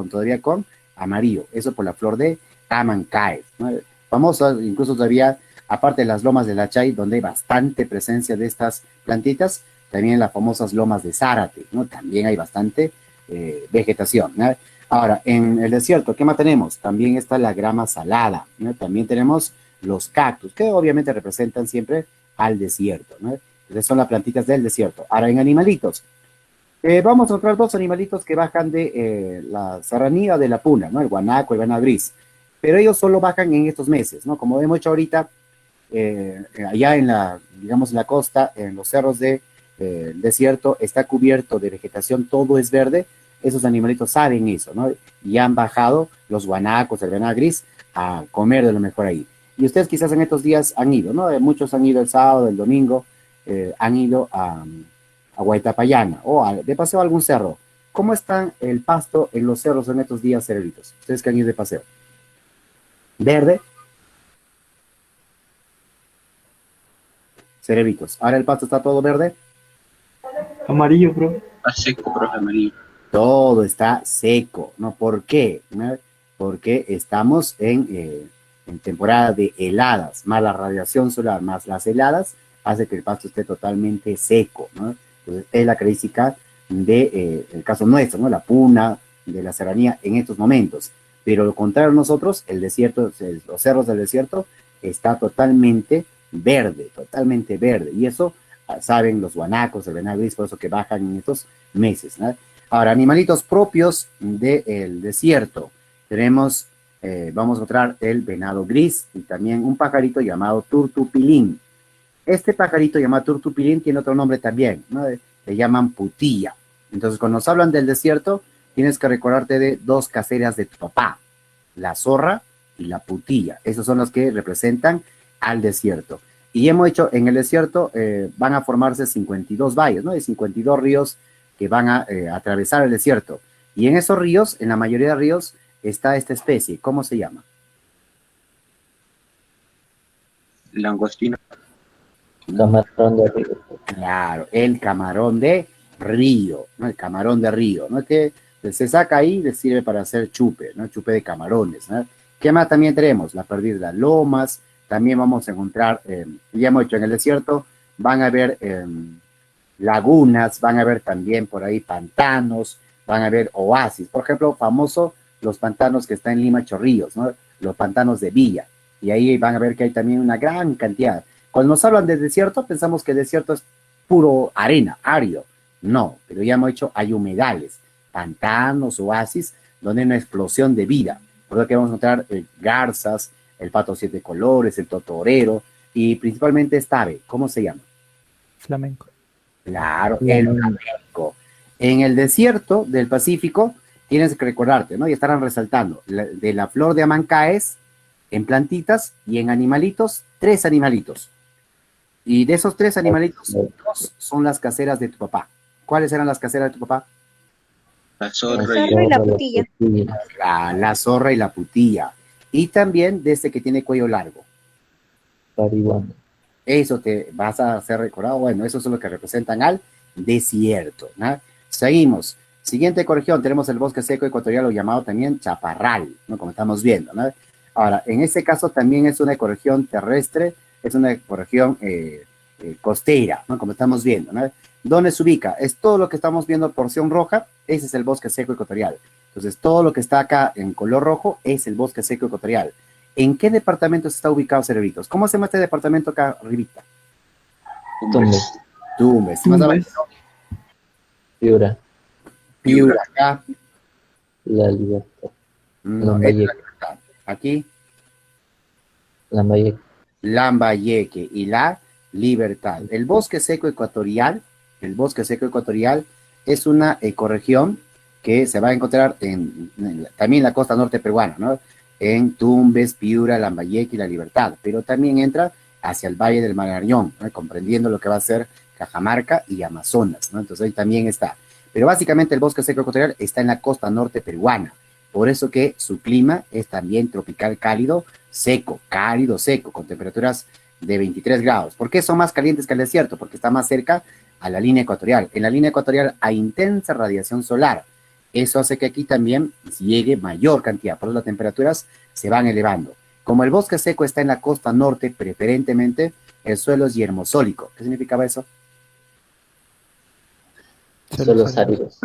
todavía con amarillo, eso por la flor de Tamancae, ¿no? Famoso, incluso todavía, aparte de las lomas de la Chay, donde hay bastante presencia de estas plantitas, también las famosas lomas de Zárate, ¿no? También hay bastante vegetación, ¿no? Ahora, en el desierto, ¿qué más tenemos? También está la grama salada, ¿no? También tenemos los cactus, que obviamente representan siempre al desierto, ¿no? Entonces son las plantitas del desierto. Ahora, en animalitos, vamos a encontrar dos animalitos que bajan de la serranía de la Puna, ¿no? El guanaco, el venado gris. Pero ellos solo bajan en estos meses, ¿no? Como hemos hecho ahorita, allá en la, digamos, en la costa, en los cerros de desierto, está cubierto de vegetación, todo es verde. Esos animalitos saben eso, ¿no? Y han bajado los guanacos, el venado gris, a comer de lo mejor ahí. Y ustedes quizás en estos días han ido, ¿no? Muchos han ido el sábado, el domingo, han ido a Huaytapallana o de paseo a algún cerro. ¿Cómo está el pasto en los cerros en estos días, cerebritos? Ustedes que han ido de paseo. ¿Verde? Cerebritos. ¿Ahora el pasto está todo verde? Amarillo, bro. Está seco, profe, amarillo. Todo está seco, ¿no? ¿Por qué? ¿No? Porque estamos en temporada de heladas, más la radiación solar, más las heladas, hace que el pasto esté totalmente seco, ¿no? Entonces, es la característica de, el caso nuestro, ¿no? La Puna, de la serranía en estos momentos. Pero lo contrario a nosotros, el desierto, los cerros del desierto, está totalmente verde, y eso saben los guanacos, el venado gris, por eso que bajan en estos meses, ¿no? Ahora, animalitos propios del desierto. Tenemos, vamos a encontrar el venado gris y también un pajarito llamado turtupilín. Este pajarito llamado turtupilín tiene otro nombre también, ¿no? Le llaman putilla. Entonces, cuando nos hablan del desierto, tienes que recordarte de dos caseras de tu papá, la zorra y la putilla. Esos son los que representan al desierto. Y hemos hecho, en el desierto van a formarse 52 valles, ¿no? Hay 52 ríos que van a atravesar el desierto. Y en esos ríos, en la mayoría de ríos, está esta especie. ¿Cómo se llama? Langostino. Camarón de río. Claro, el camarón de río, ¿no? El camarón de río, ¿no? Que se saca ahí y le sirve para hacer chupe, ¿no? Chupe de camarones, ¿no? ¿Qué más también tenemos? La perdiz de las lomas, también vamos a encontrar, ya hemos hecho en el desierto, van a haber lagunas, van a haber también por ahí pantanos, van a haber oasis. Por ejemplo, famoso los pantanos que están en Lima Chorrillos, ¿no? Los pantanos de Villa. Y ahí van a ver que hay también una gran cantidad. Cuando nos hablan de desierto, pensamos que el desierto es puro arena, árido. No, pero ya hemos dicho, hay humedales, pantanos, oasis, donde hay una explosión de vida. Por lo que vamos a encontrar garzas, el pato siete colores, el totorero y principalmente esta ave. ¿Cómo se llama? Flamenco. Claro, el flamenco. En el desierto del Pacífico tienes que recordarte, ¿no? Y estarán resaltando de la flor de Amancaes en plantitas y en animalitos, 3 animalitos. Y de esos 3 animalitos, 2 son las caseras de tu papá. ¿Cuáles eran las caseras de tu papá? La El zorra y zorro y la putilla. La zorra y la putilla. Y también de este que tiene cuello largo. Marihuana. Eso te vas a hacer recordado. Bueno, eso es lo que representan al desierto, ¿no? Seguimos. Siguiente ecorregión, tenemos el bosque seco ecuatorial, o llamado también chaparral, ¿no? Como estamos viendo, ¿no? Ahora, en este caso también es una ecorregión terrestre, es una ecorregión costera, ¿no? Como estamos viendo, ¿no? ¿Dónde se ubica? Es todo lo que estamos viendo, porción roja, ese es el bosque seco ecuatorial. Entonces, todo lo que está acá en color rojo es el bosque seco ecuatorial. ¿En qué departamento está ubicado, cerebritos? ¿Cómo se llama este departamento acá arribita? Tumbes. Tumbes. Más abajo. Piura. Piura, acá. La Libertad. No, Lambayeque. esta es la libertad. Aquí, Lambayeque. Lambayeque y la Libertad. El bosque seco ecuatorial es una ecorregión que se va a encontrar también en la costa norte peruana, ¿no? En Tumbes, Piura, Lambayeque y La Libertad, pero también entra hacia el Valle del Marañón, ¿no? Comprendiendo lo que va a ser Cajamarca y Amazonas, ¿no? Entonces ahí también está. Pero básicamente el bosque seco ecuatorial está en la costa norte peruana, por eso que su clima es también tropical cálido, cálido seco, con temperaturas de 23 grados. ¿Por qué son más calientes que el desierto? Porque está más cerca a la línea ecuatorial. En la línea ecuatorial hay intensa radiación solar. Eso hace que aquí también llegue mayor cantidad, por eso las temperaturas se van elevando. Como el bosque seco está en la costa norte, preferentemente, el suelo es yermosólico. ¿Qué significaba eso? Suelos áridos.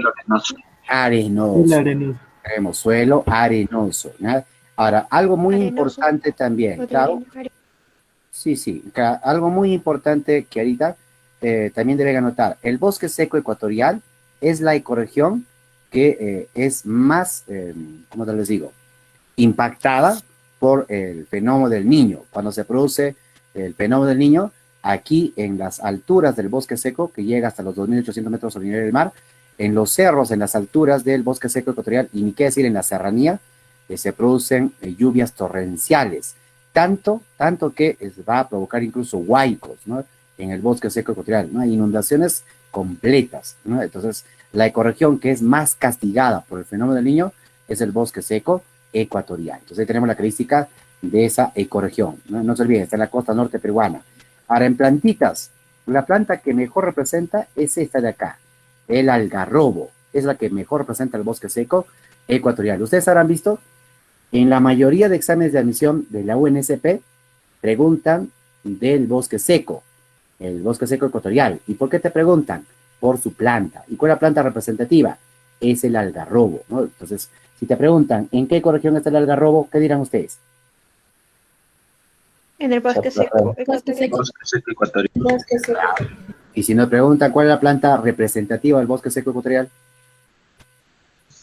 Arenoso. El arenoso. Tenemos suelo arenoso, ¿no? Ahora, algo muy importante también, claro. Sí, algo muy importante que ahorita también deben anotar. El bosque seco ecuatorial es la ecorregión que es más, ¿cómo te les digo? Impactada por el fenómeno del Niño. Cuando se produce el fenómeno del Niño, aquí en las alturas del bosque seco, que llega hasta los 2.800 metros sobre el nivel del mar, en los cerros, en las alturas del bosque seco ecuatorial, y ni qué decir en la serranía, se producen lluvias torrenciales, tanto que va a provocar incluso huaicos, ¿no? En el bosque seco ecuatorial, ¿no? Hay inundaciones completas, ¿no? Entonces, la ecorregión que es más castigada por el fenómeno del Niño es el bosque seco ecuatorial. Entonces, ahí tenemos la característica de esa ecorregión, ¿no? No se olviden, está en la costa norte peruana. Ahora, en plantitas, la planta que mejor representa es esta de acá, el algarrobo, es la que mejor representa el bosque seco ecuatorial. Ustedes habrán visto, en la mayoría de exámenes de admisión de la UNSP, preguntan del bosque seco, el bosque seco ecuatorial. ¿Y por qué te preguntan? Por su planta. ¿Y cuál es la planta representativa? Es el algarrobo, ¿no? Entonces, si te preguntan en qué ecorregión está el algarrobo, ¿qué dirán ustedes? En el bosque seco. Bosque seco. bosque seco ecuatorial. Bosque seco. Y si nos preguntan cuál es la planta representativa del bosque seco ecuatorial,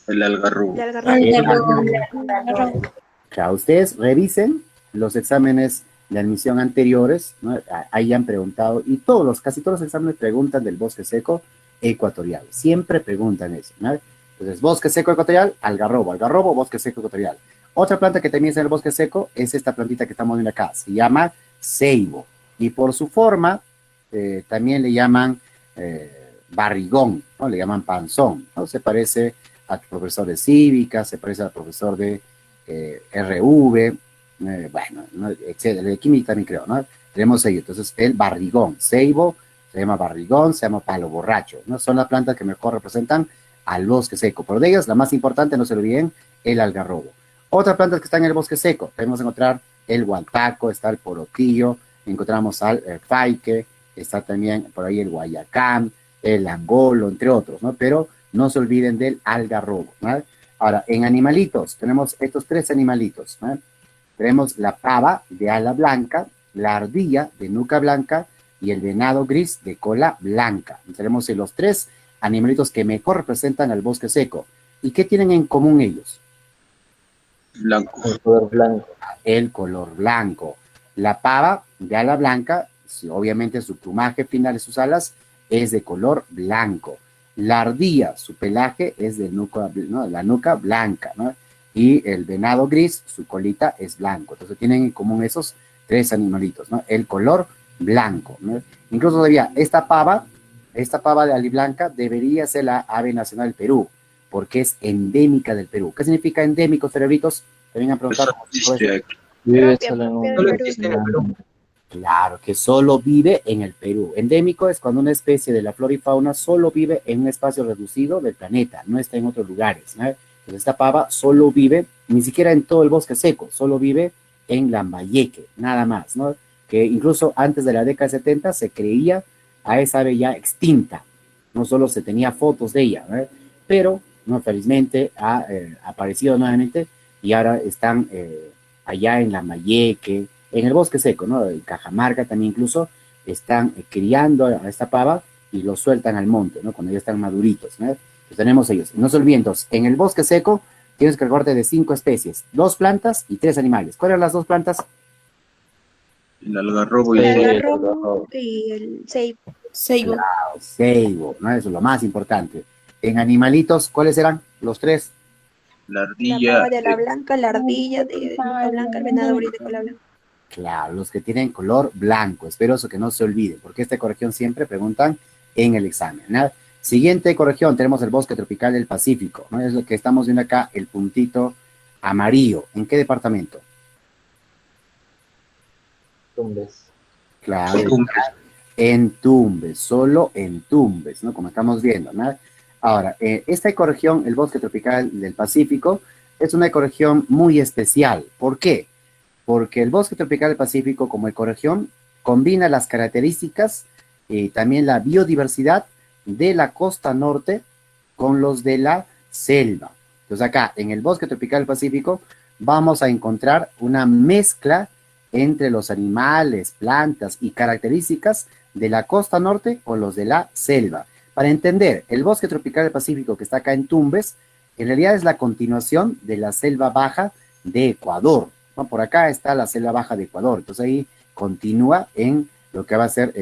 El algarrobo. El algarrobo. claro, ustedes revisen los exámenes de admisión anteriores, ¿no? Ahí han preguntado, y casi todos los exámenes preguntan del bosque seco ecuatorial. Siempre preguntan eso, ¿no? Entonces, bosque seco ecuatorial, algarrobo, bosque seco ecuatorial. Otra planta que también está en el bosque seco es esta plantita que estamos viendo acá, se llama ceibo, y por su forma también le llaman barrigón, ¿no? Le llaman panzón, ¿no? Se parece al profesor de cívica, se parece al profesor de RV, bueno, ¿no? Etcétera, de química también creo, ¿no? Tenemos ello, entonces el barrigón, ceibo, se llama barrigón, se llama palo borracho, ¿no? Son las plantas que mejor representan al bosque seco. Por de ellas, la más importante, no se olviden, el algarrobo. Otras plantas que están en el bosque seco, podemos encontrar el huantaco, está el porotillo, encontramos al faique, está también por ahí el guayacán, el angolo, entre otros, ¿no? Pero no se olviden del algarrobo, ¿no? Ahora, en animalitos, tenemos estos 3 animalitos, ¿no? Tenemos la pava de ala blanca, la ardilla de nuca blanca y el venado gris de cola blanca. Tenemos los 3 animalitos que mejor representan al bosque seco. ¿Y qué tienen en común ellos? Blanco. El color blanco. El color blanco. La pava de ala blanca, obviamente su plumaje final de sus alas es de color blanco. La ardilla, su pelaje es de nuca, ¿no? La nuca blanca, ¿no? Y el venado gris, su colita es blanco. Entonces tienen en común esos tres animalitos, ¿no? El color blanco, ¿no? Incluso todavía esta pava de aliblanca debería ser la ave nacional del Perú, porque es endémica del Perú. ¿Qué significa endémico, cerebritos? Te vengan a preguntar. Vive Propia, solo en propia del Solo Perú. existe en el Perú. Claro, que solo vive en el Perú. Endémico es cuando una especie de la flora y fauna solo vive en un espacio reducido del planeta, no está en otros lugares, ¿no? Entonces esta pava solo vive, ni siquiera en todo el bosque seco, solo vive en Lambayeque, nada más, ¿no? Que incluso antes de la década de 70 se creía a esa ave ya extinta, no solo se tenía fotos de ella, ¿no? Pero, no, felizmente ha aparecido nuevamente y ahora están allá en Lambayeque, en el bosque seco, ¿no? En Cajamarca también incluso están criando a esta pava y lo sueltan al monte, ¿no? Cuando ya están maduritos, ¿no? Pues tenemos ellos. No se olviden, entonces, en el bosque seco tienes que recordarte de 5 especies, 2 plantas y 3 animales. ¿Cuáles eran las 2 plantas? El algarrobo y El Sí, algarrobo y el ceibo. Seibo. Ceibo, ¿no? Eso es lo más importante. En animalitos, ¿cuáles eran los 3? la La ardilla, pava de ala blanca, la ardilla de nuca blanca, el venado gris de cola blanca. Claro, los que tienen color blanco. Espero eso que no se olviden, porque esta corrección siempre preguntan en el examen, ¿no? Siguiente corrección, tenemos el bosque tropical del Pacífico, ¿no? Es lo que estamos viendo acá, el puntito amarillo. ¿En qué departamento? Tumbes. Claro, Tumbes. en Tumbes, solo en Tumbes, ¿no? Como estamos viendo, ¿no? Ahora, esta ecorregión, el bosque tropical del Pacífico, es una ecorregión muy especial. ¿Por qué? Porque el bosque tropical del Pacífico, como ecorregión, combina las características y también la biodiversidad de la costa norte con los de la selva. Entonces acá, en el bosque tropical del Pacífico, vamos a encontrar una mezcla entre los animales, plantas y características de la costa norte con los de la selva. Para entender, el bosque tropical del Pacífico que está acá en Tumbes, en realidad es la continuación de la selva baja de Ecuador, ¿no? Por acá está la selva baja de Ecuador, entonces ahí continúa en lo que va a ser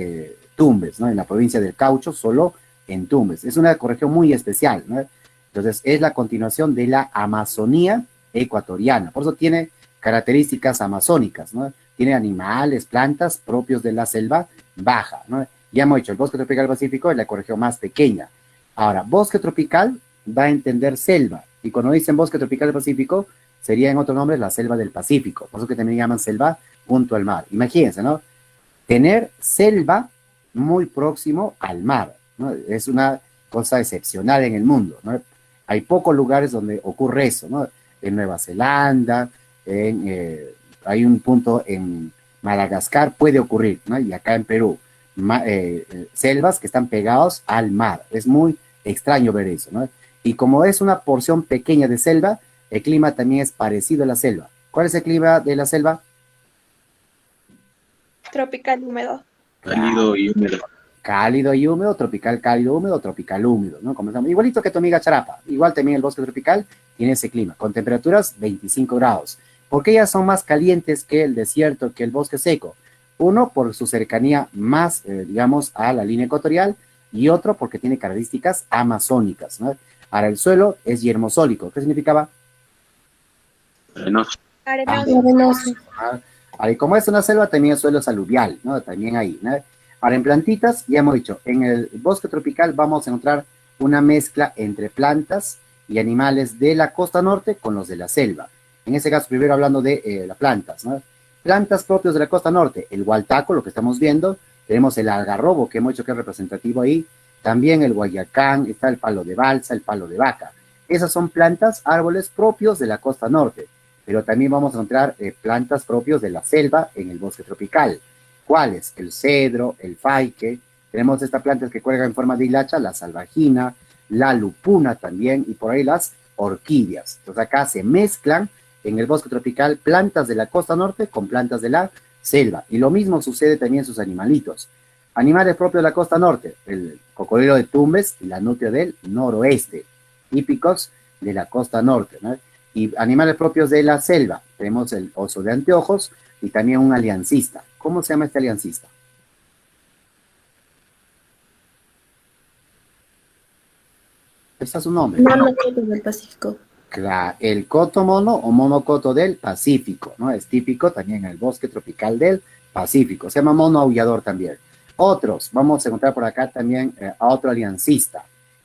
Tumbes, ¿no? En la provincia del Caucho, solo en Tumbes. Es una ecorregión muy especial, ¿no? Entonces es la continuación de la Amazonía ecuatoriana, por eso tiene características amazónicas, ¿no? Tiene animales, plantas propios de la selva baja, ¿no? Ya hemos dicho, el bosque tropical pacífico es la ecorregión más pequeña. Ahora, bosque tropical va a entender selva, y cuando dicen bosque tropical del Pacífico, sería en otro nombre la selva del Pacífico, por eso que también llaman selva junto al mar. Imagínense, ¿no? Tener selva muy próximo al mar, ¿no? Es una cosa excepcional en el mundo, ¿no? Hay pocos lugares donde ocurre eso, ¿no? En Nueva Zelanda, hay un punto en Madagascar, puede ocurrir, ¿no? Y acá en Perú, selvas que están pegados al mar. Es muy extraño ver eso, ¿no? Y como es una porción pequeña de selva, el clima también es parecido a la selva. ¿Cuál es el clima de la selva? Tropical húmedo. cálido y húmedo. Cálido y húmedo, tropical cálido húmedo, tropical húmedo, ¿no? Comenzamos. Igualito que tu amiga Charapa. Igual también el bosque tropical tiene ese clima, con temperaturas 25 grados. ¿Por qué ellas son más calientes que el desierto, que el bosque seco? Uno, por su cercanía más, digamos, a la línea ecuatorial, y otro, porque tiene características amazónicas, ¿no? Ahora, el suelo es yermosólico. ¿Qué significaba? Arenoso. Arenoso. Ahora, y como es una selva, también el suelo es aluvial, ¿no? También ahí, ¿no? Ahora, en plantitas, ya hemos dicho, en el bosque tropical vamos a encontrar una mezcla entre plantas y animales de la costa norte con los de la selva. En ese caso, primero hablando de las plantas, ¿no? Plantas propios de la costa norte, el hualtaco, lo que estamos viendo, tenemos el algarrobo, que hemos dicho que es representativo ahí, también el guayacán, está el palo de balsa, el palo de vaca. Esas son plantas, árboles propios de la costa norte, pero también vamos a encontrar plantas propios de la selva en el bosque tropical. ¿Cuáles? El cedro, el faique, tenemos estas plantas que cuelgan en forma de hilacha, la salvajina, la lupuna también, y por ahí las orquídeas. Entonces acá se mezclan en el bosque tropical plantas de la costa norte con plantas de la selva. Y lo mismo sucede también en sus animalitos. Animales propios de la costa norte, el cocodrilo de Tumbes y la nutria del noroeste, típicos de la costa norte, ¿no? Y animales propios de la selva, tenemos el oso de anteojos y también un aliancista. ¿Cómo se llama este aliancista? Ese es su nombre. Monocoto del Pacífico. El coto mono o monocoto del Pacífico, ¿no? Es típico también en el bosque tropical del Pacífico. Se llama mono aullador también. Otros, vamos a encontrar por acá también a otro aliancista,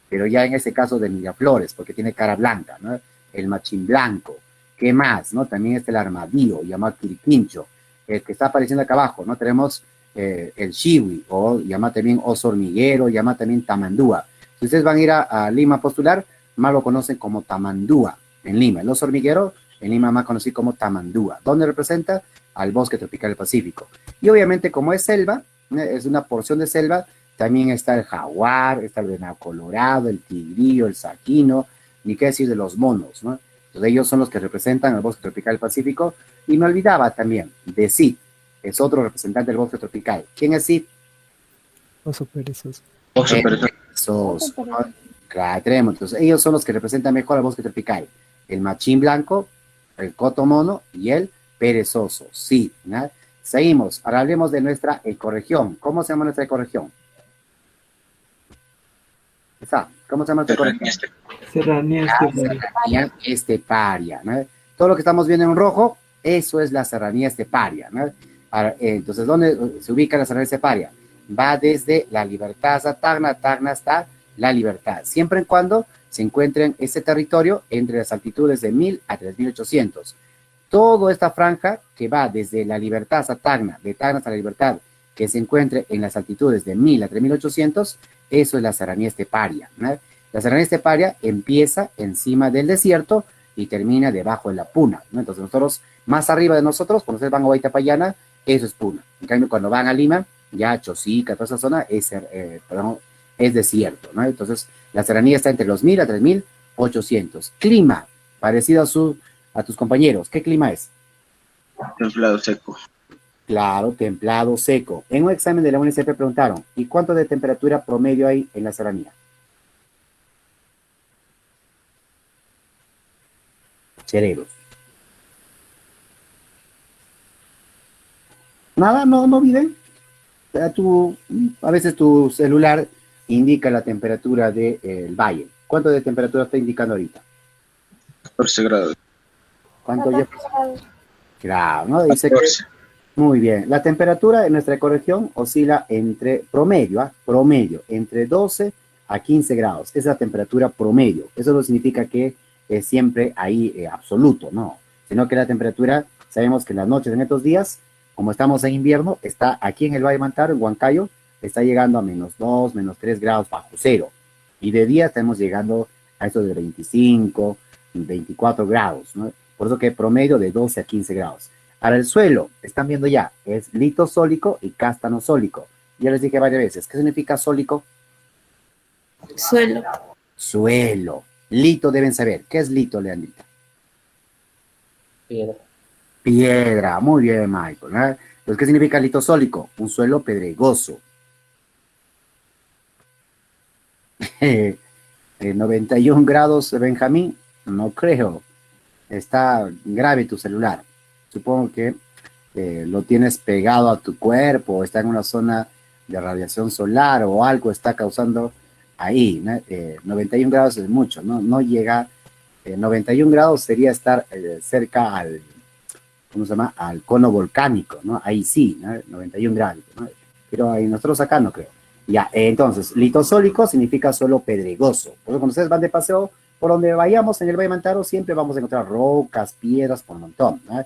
pero ya en este caso de Miraflores, porque tiene cara blanca, ¿no? El machín blanco. ¿Qué más? ¿No? También está el armadillo, llamado quiriquincho, el que está apareciendo acá abajo, ¿no? Tenemos el chiwi, o llama también oso hormiguero, llama también tamandúa. Si ustedes van a ir a Lima a postular, más lo conocen como tamandúa en Lima. El oso hormiguero en Lima más conocido como tamandúa. ¿Dónde representa? Al bosque tropical del Pacífico. Y obviamente como es selva, es una porción de selva, también está el jaguar, está el venado colorado, el tigrillo, el saquino, ni qué decir de los monos, ¿no? Entonces ellos son los que representan el bosque tropical del Pacífico. Y me olvidaba también de Cid, es otro representante del bosque tropical. ¿Quién es Cid? Oso perezoso. Oso perezoso. ¿No? Claro, tenemos. Entonces, ellos son los que representan mejor al bosque tropical. El machín blanco, el coto mono y el perezoso. Sí, ¿no? Seguimos. Ahora hablemos de nuestra ecorregión. ¿Cómo se llama nuestra ecorregión? ¿Cómo se llama nuestra ecorregión? Serranía esteparia. Serranía esteparia, ¿no? Todo lo que estamos viendo en rojo, eso es la serranía esteparia, ¿no? Ahora, entonces, ¿dónde se ubica la serranía esteparia? Va desde la Libertad hasta Tacna, Tacna hasta la Libertad, siempre y cuando se encuentre en ese territorio entre las altitudes de 1000 a 3800. Toda esta franja que va desde la Libertad hasta Tacna, de Tacna hasta la Libertad, que se encuentre en las altitudes de 1000 a 3800, eso es la serranía esteparia, ¿no? La serranía esteparia empieza encima del desierto y termina debajo de la puna, ¿no? Entonces nosotros, más arriba de nosotros, cuando ustedes van a Huaytapallana, eso es puna. En cambio, cuando van a Lima, ya Chosica, toda esa zona, es desierto, ¿no? Entonces, la serranía está entre los 1000 a 3800. Clima, parecido a tus compañeros. ¿Qué clima es? Templado seco. Claro, templado seco. En un examen de la UNSP preguntaron, ¿y cuánto de temperatura promedio hay en la serranía? Cerebros. Nada, no viven. A veces tu celular indica la temperatura del valle. ¿Cuánto de temperatura está indicando ahorita? 14 grados. ¿Cuánto ya? Claro, ¿no? Dice que 14. muy bien. La temperatura en nuestra ecorregión oscila entre promedio, entre 12 a 15 grados. Esa es la temperatura promedio. Eso no significa que es siempre ahí absoluto, no. Sino que la temperatura, sabemos que en las noches, en estos días, como estamos en invierno, está aquí en el Valle Mantaro, en Huancayo, está llegando a -2, -3 grados bajo cero. Y de día estamos llegando a estos de 25, 24 grados, ¿no? Por eso que promedio de 12 a 15 grados. Ahora el suelo, están viendo ya, es litosólico y castanosólico. Ya les dije varias veces, ¿qué significa sólico? Suelo. Suelo. Lito deben saber. ¿Qué es lito, Leandrita? Piedra. Piedra. Muy bien, Michael, ¿no? Entonces, ¿qué significa litosólico? Un suelo pedregoso. 91 grados, Benjamín, no creo. Está grave tu celular. Supongo que lo tienes pegado a tu cuerpo, o está en una zona de radiación solar o algo está causando ahí, ¿no? 91 grados es mucho, ¿no? No llega, 91 grados sería estar cerca al, ¿cómo se llama? Al cono volcánico, ¿no? Ahí sí, ¿no? 91 grados, ¿no? Pero ahí nosotros acá no creo. Ya, entonces, litosólico significa suelo pedregoso. Por eso cuando ustedes van de paseo, por donde vayamos en el Valle Mantaro, siempre vamos a encontrar rocas, piedras, por un montón, ¿no?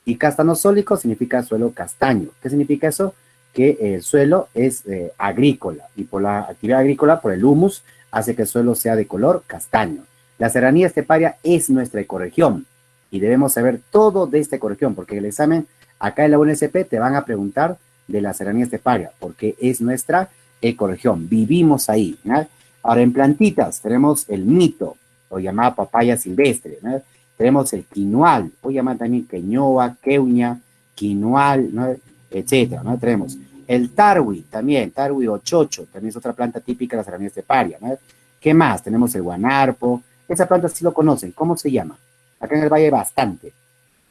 Y castanosólico significa suelo castaño. ¿Qué significa eso? Que el suelo es agrícola, y por la actividad agrícola, por el humus, hace que el suelo sea de color castaño. La serranía esteparia es nuestra ecorregión, y debemos saber todo de esta ecorregión, porque en el examen acá en la UNSP te van a preguntar de la serranía esteparia, porque es nuestra ecorregión, vivimos ahí, ¿no? Ahora en plantitas tenemos el mito, o llamada papaya silvestre, ¿no? Tenemos el quinoal, o llamada también queñoa, queuña, quinoal, ¿no? Etcétera, ¿no? Tenemos el tarwi también, tarwi o chocho, también es otra planta típica de la serranía esteparia, ¿no? ¿Qué más? Tenemos el guanarpo, esa planta sí lo conocen, ¿cómo se llama? Acá en el valle hay bastante.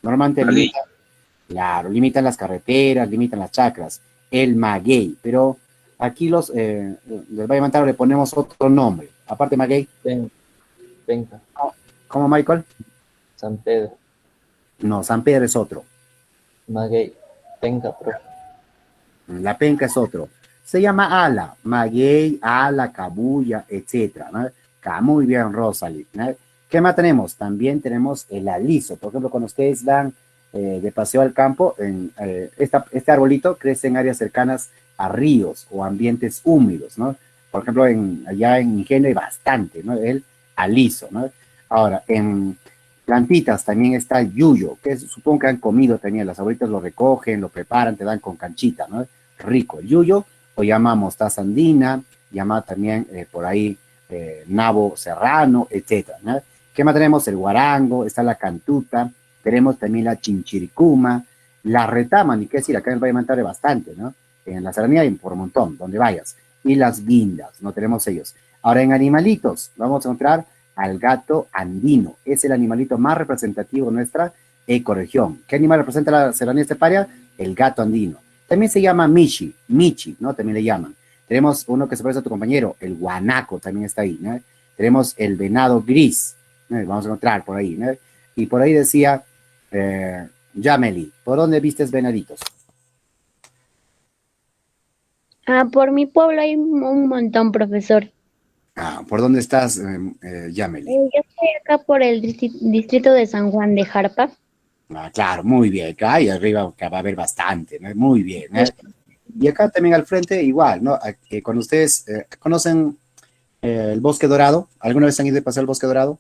Normalmente Maguey. limitan, claro, limitan las carreteras, limitan las chacras. El maguey, pero aquí del Valle Mantaro le ponemos otro nombre. Aparte maguey, Penca, ¿cómo, Michael? San Pedro, No, San Pedro es otro. Maguey, Penca, profe. La penca es otro. Se llama ala, maguey, ala, cabuya, etcétera, ¿no? Muy bien, Rosalie, ¿no? ¿Qué más tenemos? También tenemos el aliso. Por ejemplo, cuando ustedes van de paseo al campo, este arbolito crece en áreas cercanas a ríos o ambientes húmedos, ¿no? Por ejemplo, allá en Ingenio hay bastante, ¿no? El aliso, ¿no? Ahora, en plantitas también está el yuyo, que supongo que han comido también, las abuelitas lo recogen, lo preparan, te dan con canchita, ¿no? Rico, el yuyo, o llamamos mostaza andina, llama también por ahí nabo serrano, etcétera, ¿no? ¿Qué más tenemos? El guarango, está la cantuta, tenemos también la chinchiricuma, la retama, ni qué decir, acá en el Valle Mantaro hay bastante, ¿no? En la serranía hay por un montón, donde vayas, y las guindas, no tenemos ellos. Ahora en animalitos, vamos a encontrar al gato andino, es el animalito más representativo de nuestra ecorregión. ¿Qué animal representa la serranía esteparia? El gato andino. También se llama michi, ¿no? También le llaman. Tenemos uno que se parece a tu compañero, el guanaco también está ahí, ¿no? Tenemos el venado gris, ¿no? Vamos a encontrar por ahí, ¿no? Y por ahí decía, Yameli, ¿por dónde vistes venaditos? Por mi pueblo hay un montón, profesor. ¿Por dónde estás, Yameli? Yo estoy acá por el distrito de San Juan de Jarpa. Claro, muy bien. Acá y arriba va a haber bastante, ¿no? Muy bien, ¿no? Y acá también al frente igual, ¿no? Cuando ustedes conocen el Bosque Dorado, ¿alguna vez han ido de pasar al Bosque Dorado?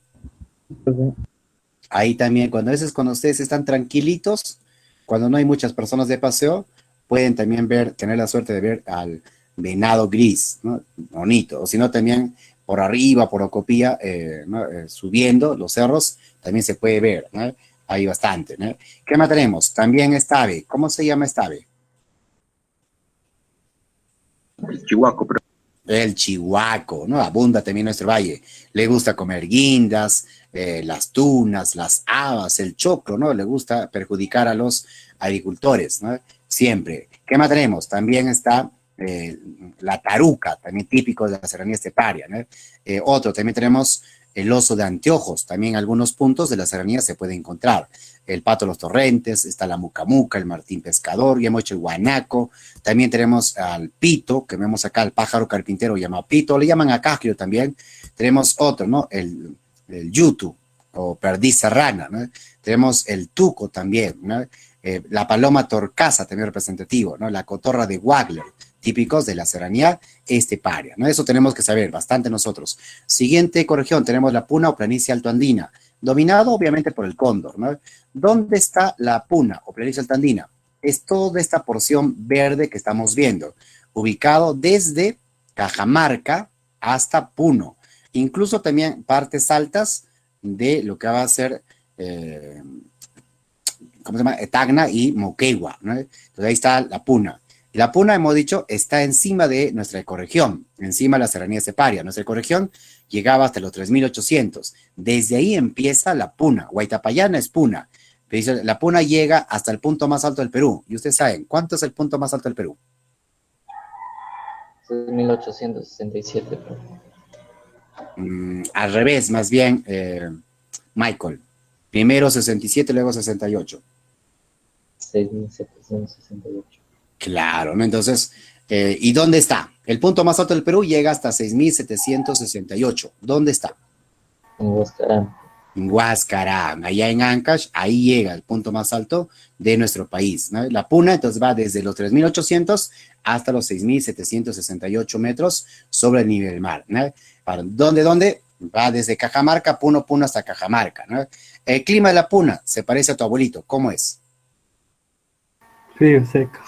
Ahí también, cuando ustedes están tranquilitos, cuando no hay muchas personas de paseo, pueden también tener la suerte de ver al venado gris, ¿no? Bonito. O si no, también por arriba, por Ocopía, ¿no? Subiendo los cerros, también se puede ver, ¿no? Hay bastante, ¿no? ¿Qué más tenemos? También esta ave. ¿Cómo se llama esta ave? El chihuaco, pero El chihuaco, ¿no? Abunda también en nuestro valle. Le gusta comer guindas, las tunas, las habas, el choclo, ¿no? Le gusta perjudicar a los agricultores, ¿no? Siempre. ¿Qué más tenemos? También está la taruca, también típico de la serranía esteparia, ¿no? Otro, también tenemos el oso de anteojos, también en algunos puntos de la serranía se puede encontrar. El pato de los torrentes, está la mucamuca, el martín pescador, ya hemos hecho el guanaco, también tenemos al pito, que vemos acá, el pájaro carpintero llamado pito, le llaman acajio también. Tenemos otro, ¿no? El yutu, o perdiz serrana, ¿no? Tenemos el tuco también, ¿no? La paloma torcaza, también representativo, ¿no? La cotorra de Wagler, típicos de la serranía esteparia, ¿no? Eso tenemos que saber bastante nosotros. Siguiente ecorregión, tenemos la puna o planicie altoandina, dominado obviamente por el cóndor, ¿no? ¿Dónde está la puna o planicie altoandina? Es toda esta porción verde que estamos viendo, ubicado desde Cajamarca hasta Puno, incluso también partes altas de lo que va a ser ¿cómo se llama? Tacna y Moquegua, ¿no? Entonces ahí está la puna. Y la puna, hemos dicho, está encima de nuestra ecorregión, encima de la serranía esteparia. Nuestra ecorregión llegaba hasta los 3.800. Desde ahí empieza la puna. Huaytapallana es puna. Pero dice, la puna llega hasta el punto más alto del Perú. Y ustedes saben, ¿cuánto es el punto más alto del Perú? 1867. Al revés, más bien, Michael. Primero 67, luego 68. 6.768. Claro, ¿no? Entonces, ¿y dónde está? El punto más alto del Perú llega hasta 6.768. ¿Dónde está? En Huascarán. En Huascarán, allá en Ancash, ahí llega el punto más alto de nuestro país, ¿no? La puna, entonces, va desde los 3.800 hasta los 6.768 metros sobre el nivel del mar, ¿no? ¿Para dónde? Va desde Cajamarca, Puno hasta Cajamarca, ¿no? El clima de la puna se parece a tu abuelito, ¿cómo es? Frío, seco.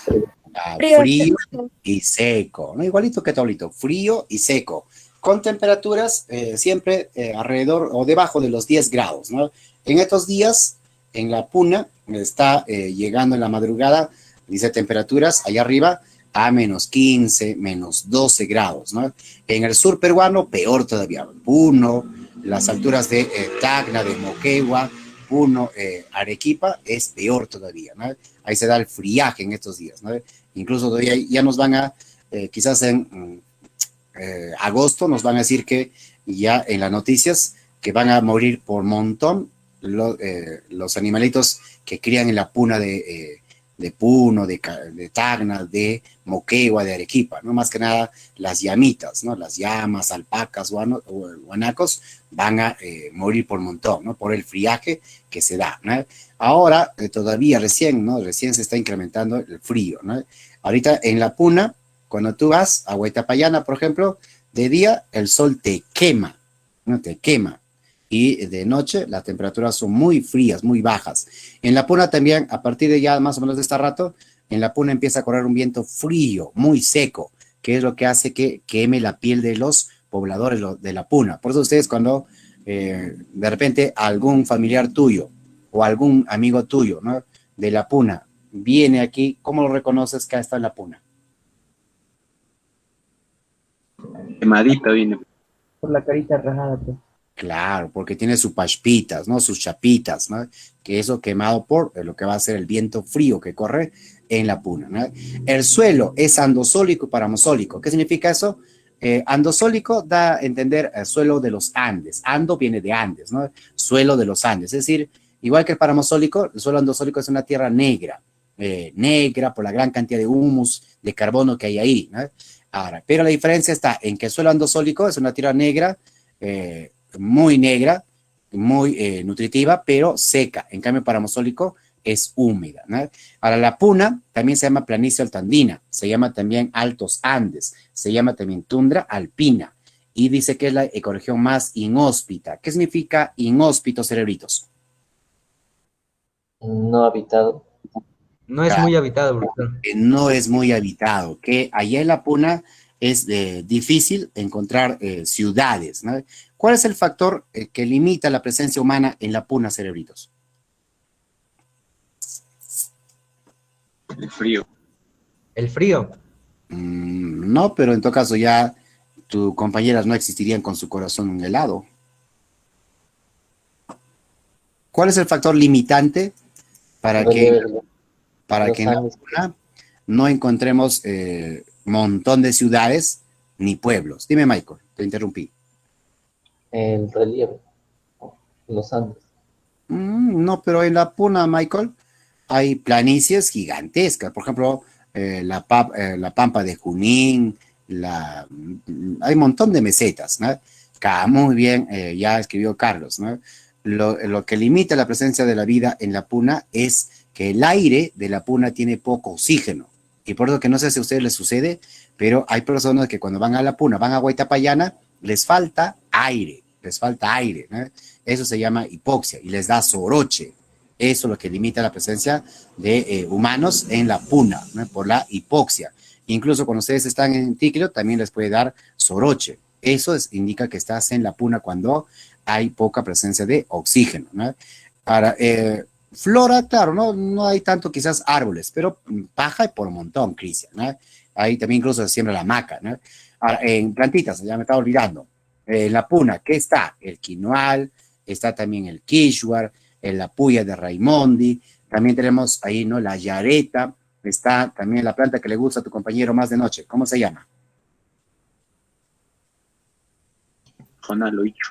Frío y seco, ¿no? Igualito que tu abuelito, frío y seco, con temperaturas siempre alrededor o debajo de los 10 grados, ¿no? En estos días, en la puna, está llegando en la madrugada, dice temperaturas allá arriba, a menos 15, menos 12 grados, ¿no? En el sur peruano, peor todavía, Puno, las alturas de Tacna, de Moquegua, Puno, Arequipa, es peor todavía, ¿no? Ahí se da el friaje en estos días, ¿no? Incluso todavía ya nos van a, quizás en agosto, nos van a decir que ya en las noticias que van a morir por montón los animalitos que crían en la puna de Puno, de Tacna, de Moquegua, de Arequipa, ¿no? Más que nada las llamitas, ¿no? Las llamas, alpacas, guanacos van a morir por montón, ¿no? Por el friaje que se da, ¿no? Ahora, todavía recién, ¿no? Recién se está incrementando el frío, ¿no? Ahorita en la puna, cuando tú vas a Huaytapallana, por ejemplo, de día el sol te quema, ¿no? Te quema. Y de noche las temperaturas son muy frías, muy bajas. En la puna también, a partir de ya más o menos de este rato, en la puna empieza a correr un viento frío, muy seco, que es lo que hace que queme la piel de los pobladores de la puna. Por eso ustedes cuando de repente algún familiar tuyo o algún amigo tuyo, ¿no? De la puna viene aquí, ¿cómo lo reconoces que está en la puna? Quemadito viene. Por la carita rajada, pues. Claro, porque tiene sus paspitas, ¿no? Sus chapitas, ¿no? Que eso quemado por lo que va a ser el viento frío que corre en la puna, ¿no? El suelo es andosólico y paramosólico. ¿Qué significa eso? Andosólico da a entender el suelo de los Andes. Ando viene de Andes, ¿no? Suelo de los Andes. Es decir, igual que el paramosólico, el suelo andosólico es una tierra negra, negra por la gran cantidad de humus, de carbono que hay ahí, ¿no? Ahora, pero la diferencia está en que el suelo andosólico es una tierra negra, muy negra, muy nutritiva, pero seca. En cambio, paramosólico es húmeda, ¿no? Ahora, la puna también se llama planicie altandina, se llama también altos Andes, se llama también tundra alpina, y dice que es la ecorregión más inhóspita. ¿Qué significa inhóspito, cerebritos? No habitado. No es muy habitado, profesor. Que no es muy habitado, que allá en la puna es difícil encontrar ciudades, ¿no? ¿Cuál es el factor que limita la presencia humana en la puna, cerebritos? El frío. El frío. No, pero en todo caso ya tus compañeras no existirían con su corazón helado. ¿Cuál es el factor limitante para que en la puna no encontremos montón de ciudades ni pueblos? Dime, Michael, te interrumpí. El relieve. Los Andes. No, pero en la puna, Michael, hay planicies gigantescas. Por ejemplo, la Pampa de Junín, hay un montón de mesetas, ¿no? Muy bien, ya escribió Carlos, ¿no? Lo que limita la presencia de la vida en la puna es que el aire de la puna tiene poco oxígeno. Y por eso que no sé si a ustedes les sucede, pero hay personas que cuando van a la puna, van a Huaytapallana, les falta aire, ¿no? Eso se llama hipoxia y les da soroche. Eso es lo que limita la presencia de humanos en la puna, ¿no? Por la hipoxia. Incluso cuando ustedes están en Ticlio, también les puede dar soroche. Eso indica que estás en la puna cuando hay poca presencia de oxígeno, ¿no? Ahora, flora, claro, no hay tanto quizás árboles, pero paja hay por un montón, Cristian, ¿no? Ahí también incluso se siembra la maca, ¿no? Ahora, en plantitas, ya me estaba olvidando, en la puna, ¿qué está? El quinoal, está también el quichua, la puya de Raimondi, también tenemos ahí, ¿no? La yareta, está también la planta que le gusta a tu compañero más de noche, ¿cómo se llama? Jonás lo dicho.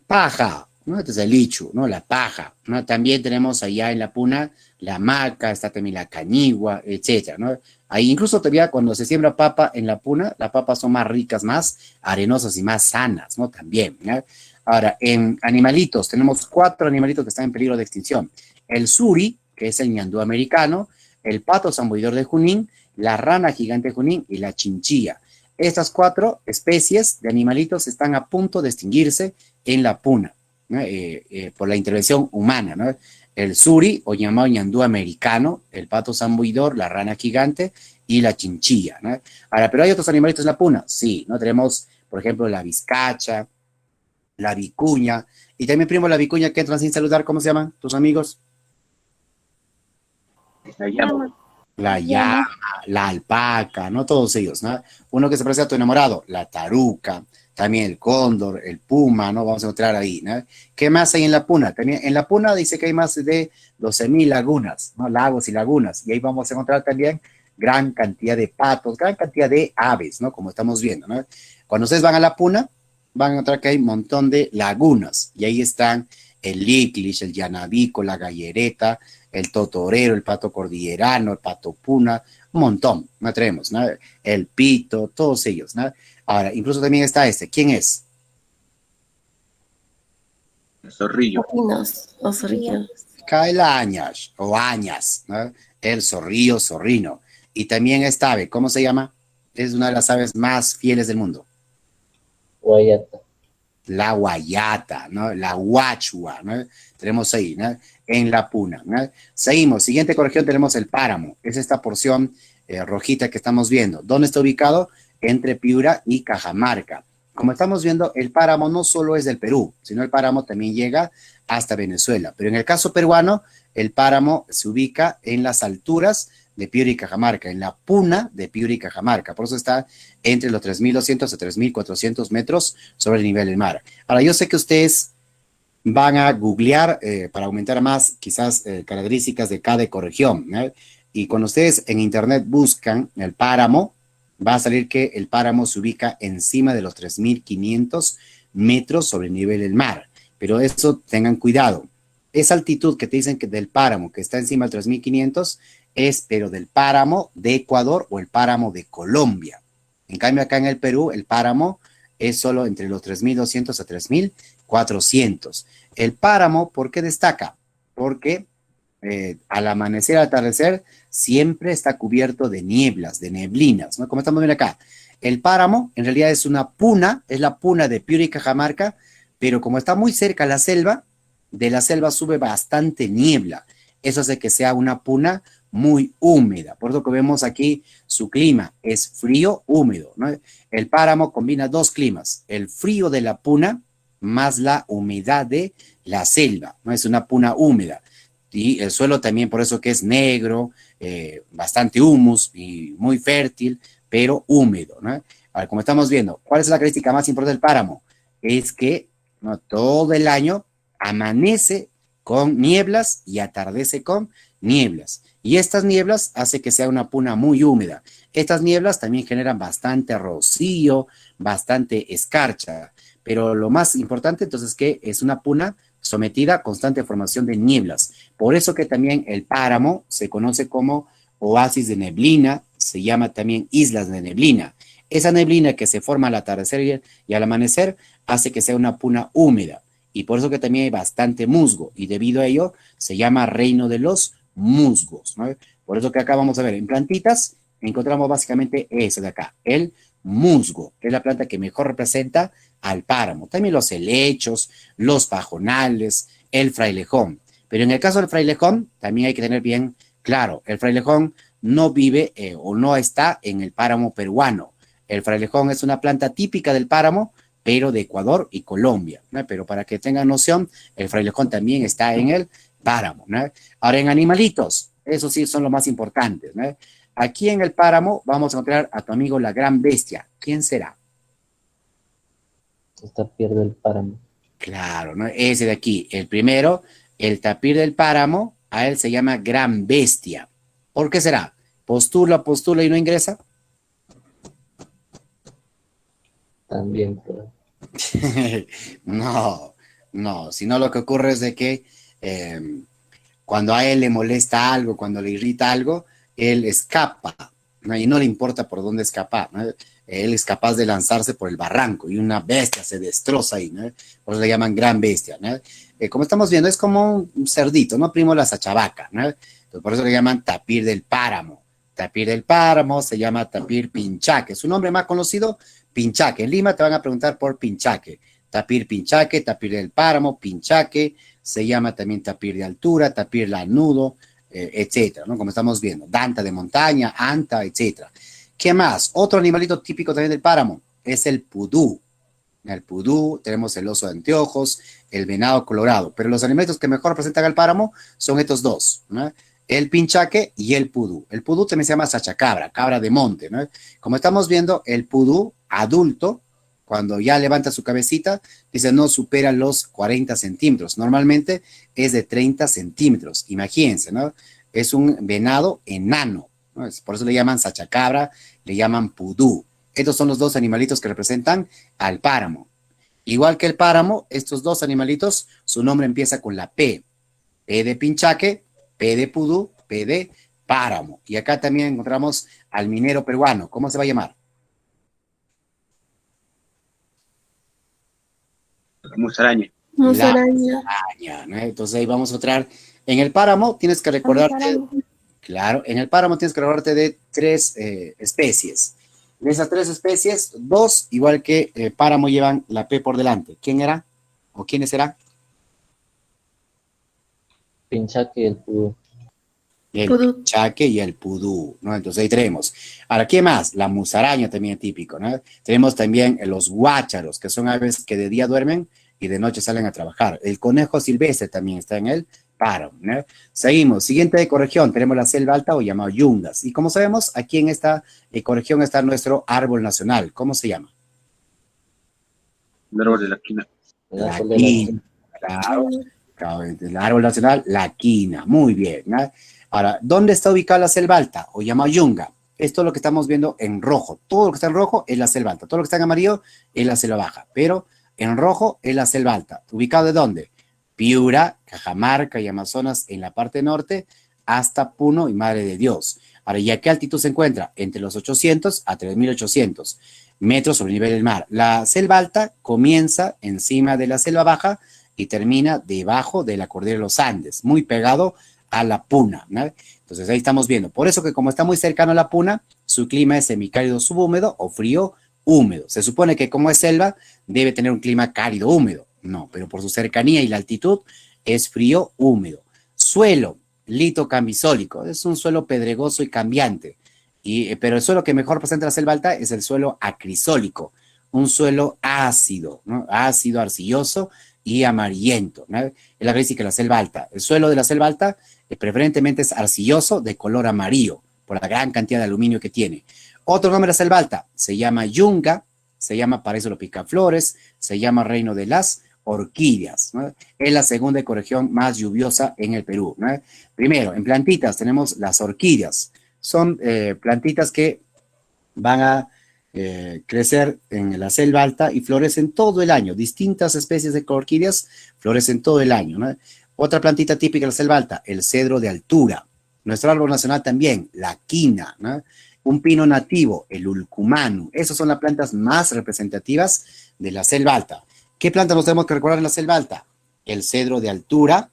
Paja, ¿no? Este es el lichu, ¿no? La paja, ¿no? También tenemos allá en la puna la maca, está también la cañigua, etcétera, ¿no? Ahí incluso todavía cuando se siembra papa en la puna, las papas son más ricas, más arenosas y más sanas, ¿no? También, ¿no? Ahora, en animalitos, tenemos 4 animalitos que están en peligro de extinción. El suri, que es el ñandú americano, el pato zambullidor de Junín, la rana gigante de Junín y la chinchilla. Estas 4 especies de animalitos están a punto de extinguirse en la puna, ¿no? Por la intervención humana, ¿no? El suri, o llamado ñandú americano, el pato zambullidor, la rana gigante y la chinchilla, ¿no? Ahora, ¿pero hay otros animalitos en la puna? Sí, ¿no? Tenemos, por ejemplo, la vizcacha, la vicuña, y también, primo, la vicuña que entran sin saludar, ¿cómo se llaman tus amigos? La llama. La llama, la alpaca, ¿no? Todos ellos, ¿no? Uno que se parece a tu enamorado, la taruca, también el cóndor, el puma, ¿no? Vamos a encontrar ahí, ¿no? ¿Qué más hay en la puna? También en la puna dice que hay más de 12.000 lagunas, ¿no? Lagos y lagunas, y ahí vamos a encontrar también gran cantidad de patos, gran cantidad de aves, ¿no? Como estamos viendo, ¿no? Cuando ustedes van a la puna, van a encontrar que hay un montón de lagunas, y ahí están el liclish, el llanabico, la gallereta, el totorero, el pato cordillerano, el pato puna, un montón, no tenemos, ¿no? El pito, todos ellos, ¿no? Ahora, incluso también está este, ¿quién es? Zorrillo. Zorrinos o zorrillos. Caelañas o añas, ¿no? El zorrillo, zorrino. Y también esta ave, ¿cómo se llama? Es una de las aves más fieles del mundo. Guayata. La guayata, ¿no? La guachua, ¿no? Tenemos ahí, ¿no? En la puna, ¿no? Seguimos, siguiente ecorregión tenemos el páramo. Es esta porción rojita que estamos viendo. ¿Dónde está ubicado? Entre Piura y Cajamarca. Como estamos viendo, el páramo no solo es del Perú, sino el páramo también llega hasta Venezuela. Pero en el caso peruano, el páramo se ubica en las alturas de Piura y Cajamarca, en la puna de Piura y Cajamarca. Por eso está entre los 3.200 a 3.400 metros sobre el nivel del mar. Ahora, yo sé que ustedes van a googlear para aumentar más quizás características de cada ecorregión, ¿no? Y cuando ustedes en internet buscan el páramo, va a salir que el páramo se ubica encima de los 3.500 metros sobre el nivel del mar. Pero eso tengan cuidado. Esa altitud que te dicen que del páramo que está encima del 3.500 es pero del páramo de Ecuador o el páramo de Colombia. En cambio acá en el Perú el páramo es solo entre los 3.200 a 3.400. El páramo, ¿por qué destaca? Porque al amanecer, al atardecer, siempre está cubierto de nieblas, de neblinas, ¿no? Como estamos viendo acá. El páramo en realidad es una puna, es la puna de Piura y Cajamarca, pero como está muy cerca a la selva, de la selva sube bastante niebla. Eso hace que sea una puna muy húmeda. Por lo que vemos aquí, su clima es frío, húmedo, ¿no? El páramo combina dos climas, el frío de la puna más la humedad de la selva, ¿no? Es una puna húmeda. Y el suelo también por eso que es negro, bastante humus y muy fértil, pero húmedo, ¿no? Ahora, como estamos viendo, ¿cuál es la característica más importante del páramo? Es que, ¿no?, todo el año amanece con nieblas y atardece con nieblas. Y estas nieblas hace que sea una puna muy húmeda. Estas nieblas también generan bastante rocío, bastante escarcha. Pero lo más importante entonces es que es una puna sometida a constante formación de nieblas. Por eso que también el páramo se conoce como oasis de neblina, se llama también islas de neblina. Esa neblina que se forma al atardecer y al amanecer hace que sea una puna húmeda. Y por eso que también hay bastante musgo. Y debido a ello se llama reino de los musgos, ¿no? Por eso que acá vamos a ver en plantitas, encontramos básicamente eso de acá, el musgo, que es la planta que mejor representa al páramo. También los helechos, los pajonales, el frailejón. Pero en el caso del frailejón, también hay que tener bien claro, el frailejón no vive o no está en el páramo peruano. El frailejón es una planta típica del páramo, pero de Ecuador y Colombia, ¿no? Pero para que tengan noción, el frailejón también está en el páramo, ¿no? Ahora, en animalitos, esos sí son los más importantes, ¿no? Aquí en el páramo vamos a encontrar a tu amigo la gran bestia. ¿Quién será? El tapir del páramo. Claro, ¿no? Ese de aquí, el primero, el tapir del páramo, a él se llama gran bestia. ¿Por qué será? Postula, postula y no ingresa. También, pero No, sino lo que ocurre es de que cuando a él le molesta algo, cuando le irrita algo, él escapa, ¿no? Y no le importa por dónde escapar, ¿no? Él es capaz de lanzarse por el barranco y una bestia se destroza ahí, ¿no? Por eso le llaman gran bestia, ¿no? Como estamos viendo, es como un cerdito, ¿no? Primo de la sachabaca, ¿no? Entonces, por eso le llaman tapir del páramo. Tapir del páramo se llama tapir pinchaque. Su nombre más conocido, pinchaque. En Lima te van a preguntar por pinchaque. Tapir pinchaque, tapir del páramo, pinchaque. Se llama también tapir de altura, tapir lanudo, etcétera, ¿no? Como estamos viendo. Danta de montaña, anta, etcétera. ¿Qué más? Otro animalito típico también del páramo es el pudú. El pudú, tenemos el oso de anteojos, el venado colorado. Pero los animalitos que mejor representan al páramo son estos dos, ¿no? El pinchaque y el pudú. El pudú también se llama sachacabra, cabra de monte, ¿no? Como estamos viendo, el pudú adulto cuando ya levanta su cabecita, dice no supera los 40 centímetros. Normalmente es de 30 centímetros. Imagínense, ¿no? Es un venado enano, ¿no? Por eso le llaman sachacabra, le llaman pudú. Estos son los dos animalitos que representan al páramo. Igual que el páramo, estos dos animalitos, su nombre empieza con la P. P de pinchaque, P de pudú, P de páramo. Y acá también encontramos al minero peruano. ¿Cómo se va a llamar? La musaraña. Musaraña. Araña, ¿no? Entonces ahí vamos a entrar. En el páramo tienes que recordarte, claro, en el páramo tienes que recordarte de 3 especies. De esas 3 especies, 2, igual que páramo, llevan la P por delante. ¿Quién era? ¿O quiénes eran? Pinchaque y el pudú. El Pudú. pinchaque y el pudú, ¿no? Entonces ahí tenemos. Ahora, ¿qué más? La musaraña también es típico, ¿no? Tenemos también los guácharos, que son aves que de día duermen y de noche salen a trabajar. El conejo silvestre también está en el páramo, ¿no? Seguimos. Siguiente ecorregión, tenemos la selva alta o llamado yungas. Y como sabemos, aquí en esta ecorregión está nuestro árbol nacional. ¿Cómo se llama? El árbol de la quina. La quina. Claro, claro, el árbol nacional, la quina. Muy bien, ¿no? Ahora, ¿dónde está ubicada la selva alta o llamado yunga? Esto es lo que estamos viendo en rojo. Todo lo que está en rojo es la selva alta. Todo lo que está en amarillo es la selva baja. Pero en rojo es la selva alta. ¿Ubicado de dónde? Piura, Cajamarca y Amazonas en la parte norte, hasta Puno y Madre de Dios. Ahora, ¿y a qué altitud se encuentra? Entre los 800 a 3.800 metros sobre el nivel del mar. La selva alta comienza encima de la selva baja y termina debajo de la cordillera de los Andes, muy pegado a la Puna, ¿no? Entonces ahí estamos viendo. Por eso que como está muy cercano a la Puna, su clima es semicálido subhúmedo o frío húmedo. Se supone que como es selva, debe tener un clima cálido húmedo. No, pero por su cercanía y la altitud es frío húmedo. Suelo, litocambisólico, es un suelo pedregoso y cambiante. Pero el suelo que mejor presenta la selva alta es el suelo acrisólico, un suelo ácido, ¿no? Ácido, arcilloso y amarillento, ¿no? Es la característica de la selva alta. El suelo de la selva alta preferentemente es arcilloso de color amarillo, por la gran cantidad de aluminio que tiene. Otro nombre de la selva alta se llama yunga, se llama paraíso de los picaflores, se llama reino de las orquídeas, ¿no? Es la segunda ecorregión más lluviosa en el Perú, ¿no? Primero, en plantitas tenemos las orquídeas. Son plantitas que van a crecer en la selva alta y florecen todo el año. Distintas especies de orquídeas florecen todo el año, ¿no? Otra plantita típica de la selva alta, el cedro de altura. Nuestro árbol nacional también, la quina, ¿no? Un pino nativo, el ulcumanu. Esas son las plantas más representativas de la selva alta. ¿Qué plantas nos tenemos que recordar en la selva alta? El cedro de altura.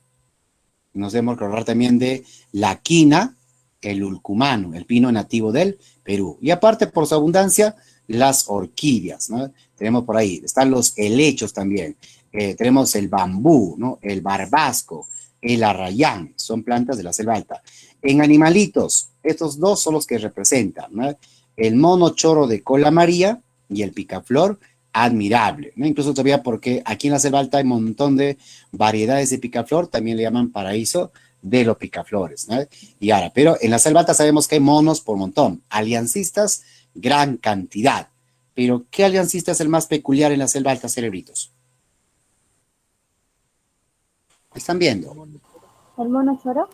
Nos debemos recordar también de la quina, el ulcumanu, el pino nativo del Perú. Y aparte, por su abundancia, las orquídeas, ¿no? Tenemos por ahí, están los helechos también. Tenemos el bambú, ¿no? El barbasco, el arrayán, son plantas de la selva alta. En animalitos, estos dos son los que representan, ¿no? El mono choro de cola amarilla y el picaflor admirable, ¿no? Incluso todavía porque aquí en la selva alta hay un montón de variedades de picaflor, también le llaman paraíso de los picaflores, ¿no? Y ahora, pero en la selva alta sabemos que hay monos por montón, aliancistas, gran cantidad. Pero, ¿qué aliancista es el más peculiar en la selva alta, cerebritos? ¿Están viendo? ¿El mono choro?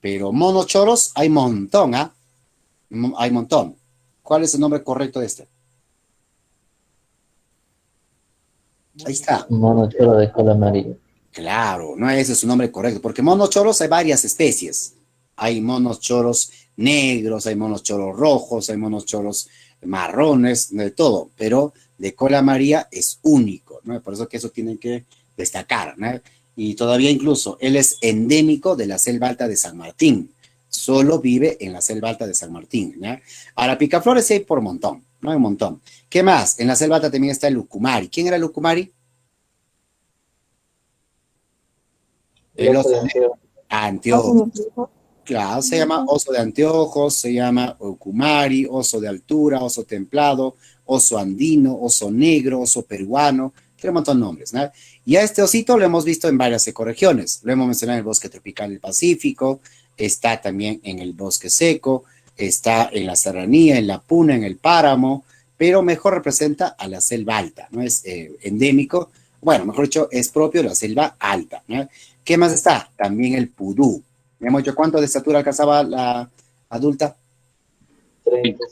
Pero monos choros hay montón, ¿ah? Hay montón. ¿Cuál es el nombre correcto de este? Ahí está. Mono choro de cola amarilla. Claro, no ese es su nombre correcto, porque monos choros hay varias especies. Hay monos choros negros, hay monos choros rojos, hay monos choros marrones, de todo, pero de cola amarilla es único, ¿no? Por eso que eso tienen que destacar, ¿no? Y todavía incluso él es endémico de la selva alta de San Martín. Solo vive en la selva alta de San Martín, ¿no? Ahora, picaflores sí hay por montón, ¿no? Hay un montón. ¿Qué más? En la selva alta también está el lucumari. ¿Quién era el lucumari? El oso de anteojos. Claro, se llama oso de anteojos, se llama lucumari, oso de altura, oso templado, oso andino, oso negro, oso peruano. Tiene un montón de nombres, ¿no? Y a este osito lo hemos visto en varias ecorregiones. Lo hemos mencionado en el bosque tropical del Pacífico, está también en el bosque seco, está en la serranía, en la puna, en el páramo, pero mejor representa a la selva alta, ¿no? Es endémico, bueno, mejor dicho, es propio de la selva alta, ¿no? ¿Qué más está? También el pudú. Hemos dicho, ¿cuánto de estatura alcanzaba la adulta? 30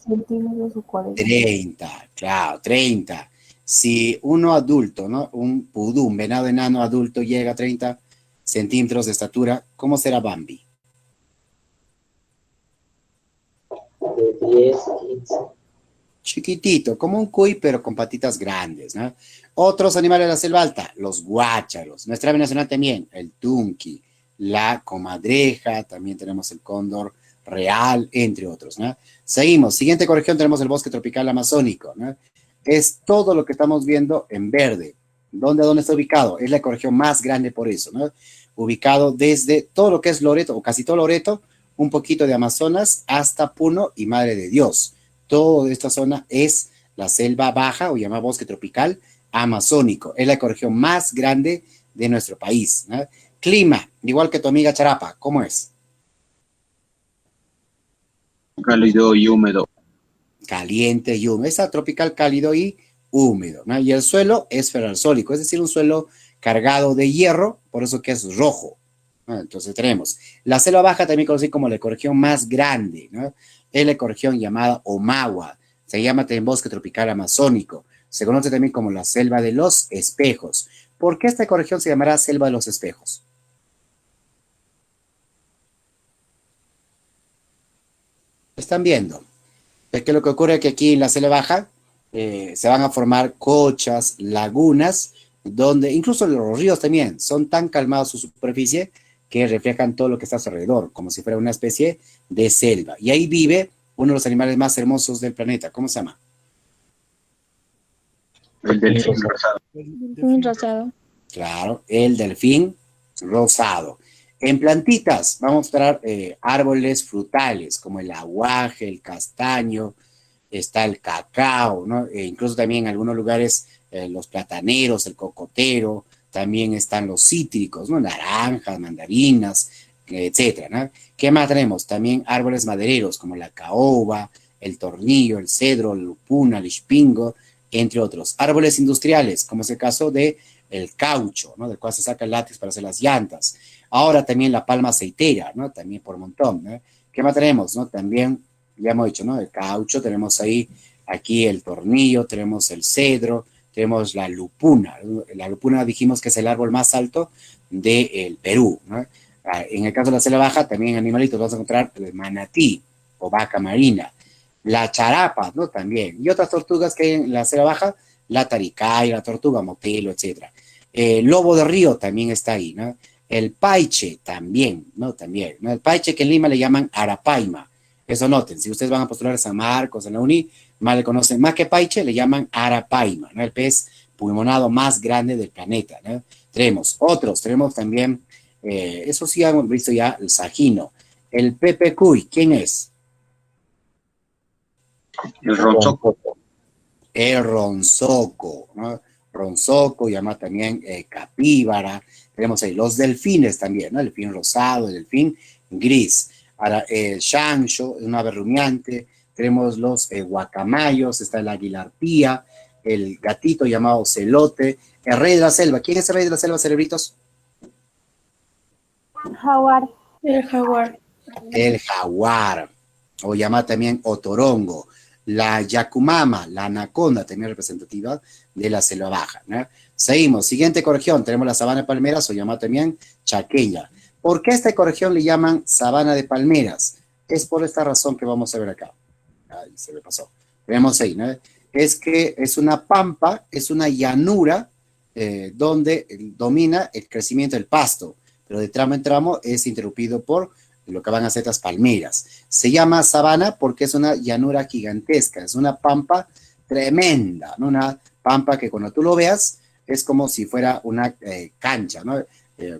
centímetros o 40. 30, claro, 30. Si uno adulto, ¿no? Un pudú, un venado enano adulto llega a 30 centímetros de estatura, ¿cómo será Bambi? de 10, 15. Chiquitito, como un cuy, pero con patitas grandes, ¿no? Otros animales de la selva alta, los guácharos. Nuestra ave nacional también, el tunqui, la comadreja, también tenemos el cóndor real, entre otros, ¿no? Seguimos, siguiente ecorregión tenemos el bosque tropical amazónico, ¿no? Es todo lo que estamos viendo en verde. ¿Dónde está ubicado? Es la ecorregión más grande por eso, ¿no? Ubicado desde todo lo que es Loreto, o casi todo Loreto, un poquito de Amazonas, hasta Puno y Madre de Dios. Toda esta zona es la selva baja, o llamada bosque tropical amazónico. Es la ecorregión más grande de nuestro país, ¿no? Clima, igual que tu amiga Charapa, ¿cómo es? Cálido y húmedo. Caliente y húmedo. Es tropical cálido y húmedo, ¿no? Y el suelo es ferrosólico, es decir, un suelo cargado de hierro, por eso que es rojo, ¿no? Entonces tenemos la selva baja, también conocida como la ecorregión más grande, ¿no? Es la ecorregión llamada Omagua, se llama también bosque tropical amazónico, se conoce también como la selva de los espejos. ¿Por qué esta ecorregión se llamará selva de los espejos? Están viendo. Es que lo que ocurre es que aquí en la selva baja se van a formar cochas, lagunas, donde incluso los ríos también son tan calmados su superficie que reflejan todo lo que está a su alrededor, como si fuera una especie de selva. Y ahí vive uno de los animales más hermosos del planeta. ¿Cómo se llama? El delfín rosado. Un rosado. Claro, el delfín rosado. En plantitas vamos a mostrar árboles frutales como el aguaje, el castaño, está el cacao, ¿no? Incluso también en algunos lugares los plataneros, el cocotero, también están los cítricos, ¿no? Naranjas, mandarinas, etcétera, ¿no? ¿Qué más tenemos? También árboles madereros como la caoba, el tornillo, el cedro, la lupuna, el ispingo, entre otros. Árboles industriales, como es el caso de el caucho, ¿no? Del cual se saca el látex para hacer las llantas. Ahora también la palma aceitera, ¿no? También por montón, ¿no? ¿Qué más tenemos, no? También, ya hemos dicho, ¿no? El caucho, tenemos ahí, aquí el tornillo, tenemos el cedro, tenemos la lupuna. La lupuna dijimos que es el árbol más alto del Perú, ¿no? En el caso de la selva baja, también animalitos, vamos a encontrar el manatí o vaca marina, la charapa, ¿no? También. Y otras tortugas que hay en la selva baja, la taricaya, la tortuga motelo, etc. Lobo de río también está ahí, ¿no? El paiche también, ¿no? También, ¿no? El paiche que en Lima le llaman arapaima. Eso noten, si ustedes van a postular a San Marcos, en la UNI, más le conocen, más que paiche, le llaman arapaima, ¿no? El pez pulmonado más grande del planeta, ¿no? Tenemos otros, tenemos también, eso sí hemos visto ya, el sajino. El pepecuy, ¿quién es? El ronzoco. El ronzoco, ¿no? Ronzoco, llama también capíbara. Tenemos ahí los delfines también, ¿no? El delfín rosado, el delfín gris. Ahora, el chancho, un ave rumiante. Tenemos los guacamayos, está el águila arpía, el gatito llamado celote, el rey de la selva. ¿Quién es el rey de la selva, cerebritos? Jaguar. El jaguar. El jaguar, o llama también otorongo. La yacumama, la anaconda, también representativa de la selva baja, ¿no? Seguimos, siguiente ecorregión, tenemos la sabana de palmeras, o llama también chaqueña. ¿Por qué esta ecorregión le llaman sabana de palmeras? Es por esta razón que vamos a ver acá. Ahí se me pasó. Tenemos ahí, ¿no? Es que es una pampa, es una llanura donde domina el crecimiento del pasto, pero de tramo en tramo es interrumpido por lo que van a ser las palmeras. Se llama sabana porque es una llanura gigantesca, es una pampa tremenda, ¿no? Una pampa que cuando tú lo veas es como si fuera una cancha, ¿no?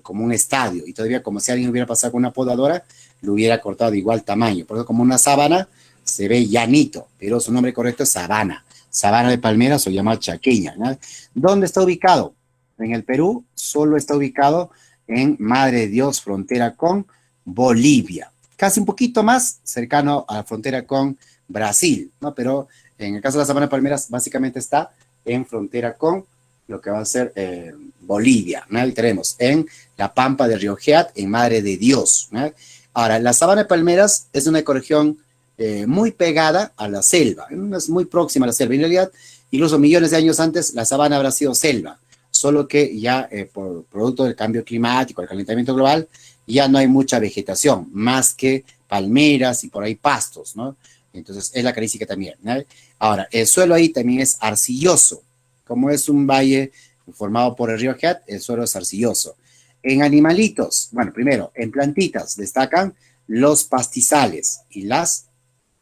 Como un estadio, y todavía como si alguien hubiera pasado con una podadora, lo hubiera cortado de igual tamaño. Por eso como una sábana se ve llanito, pero su nombre correcto es sabana. Sabana de palmeras o llamada chaqueña, ¿no? ¿Dónde está ubicado? En el Perú solo está ubicado en Madre de Dios, frontera con Bolivia. Casi un poquito más cercano a la frontera con Brasil, ¿no? Pero En el caso de la sabana de palmeras, básicamente está en frontera con lo que va a ser Bolivia, ¿no? Y tenemos en la pampa de Riojeat, en Madre de Dios, ¿no? Ahora, la sabana de palmeras es una ecorregión muy pegada a la selva, ¿no? Es muy próxima a la selva. En realidad, incluso millones de años antes, la sabana habrá sido selva, solo que ya por producto del cambio climático, el calentamiento global, ya no hay mucha vegetación, más que palmeras y por ahí pastos, ¿no? Entonces, es la característica también, ¿no? Ahora, el suelo ahí también es arcilloso. Como es un valle formado por el río Jat, el suelo es arcilloso. En animalitos, bueno, primero, en plantitas destacan los pastizales y las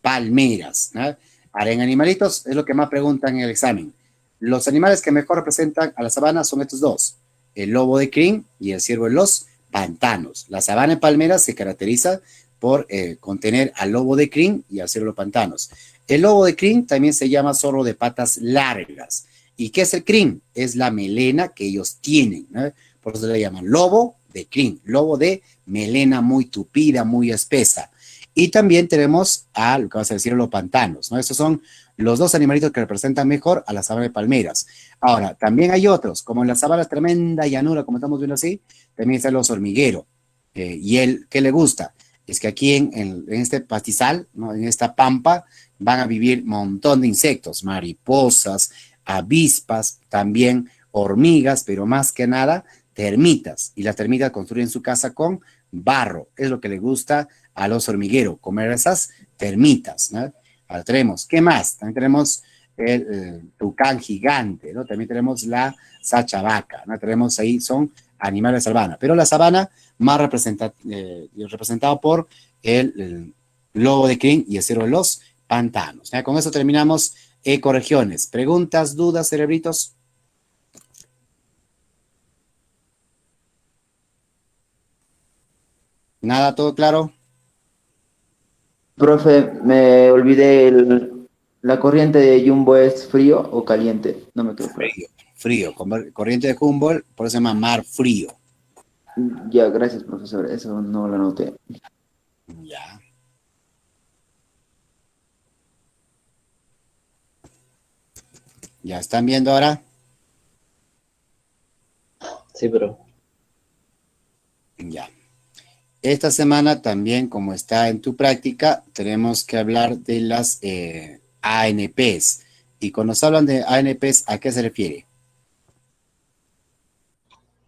palmeras, ¿no? Ahora, en animalitos es lo que más preguntan en el examen. Los animales que mejor representan a la sabana son estos dos, el lobo de crin y el ciervo de los pantanos. La sabana de palmeras se caracteriza por contener al lobo de crin y al ciervo de los pantanos. El lobo de crin también se llama zorro de patas largas. ¿Y qué es el crin? Es la melena que ellos tienen, ¿no? Por eso le llaman lobo de crin, lobo de melena muy tupida, muy espesa. Y también tenemos a lo que vamos a decir los pantanos, ¿no? Estos son los dos animalitos que representan mejor a la sabana de palmeras. Ahora, también hay otros, como en la sabana tremenda llanura, como estamos viendo así, también está el oso hormiguero. Y él, ¿qué le gusta? Es que aquí en este pastizal, ¿no? En esta pampa, van a vivir un montón de insectos, mariposas, avispas, también hormigas, pero más que nada termitas. Y las termitas construyen su casa con barro. Es lo que le gusta a los hormigueros, comer esas termitas, ¿no? Ahora tenemos, ¿qué más? También tenemos el tucán gigante, ¿no? También tenemos la sachavaca, ¿no? Tenemos ahí, son animales de sabana. Pero la sabana más representado por el lobo de crin y el ciervo de los pantanos, ¿no? Con eso terminamos ecorregiones. ¿Preguntas, dudas, cerebritos? ¿Nada? ¿Todo claro? Profe, me olvidé, ¿la corriente de Jumbo es frío o caliente? No me quedó claro. Frío. Corriente de Humboldt, por eso se llama mar frío. Ya, gracias, profesor. Eso no lo anoté. Ya. ¿Ya están viendo ahora? Sí, pero Ya. Esta semana también, como está en tu práctica, tenemos que hablar de las ANPs. Y cuando se hablan de ANPs, ¿a qué se refiere?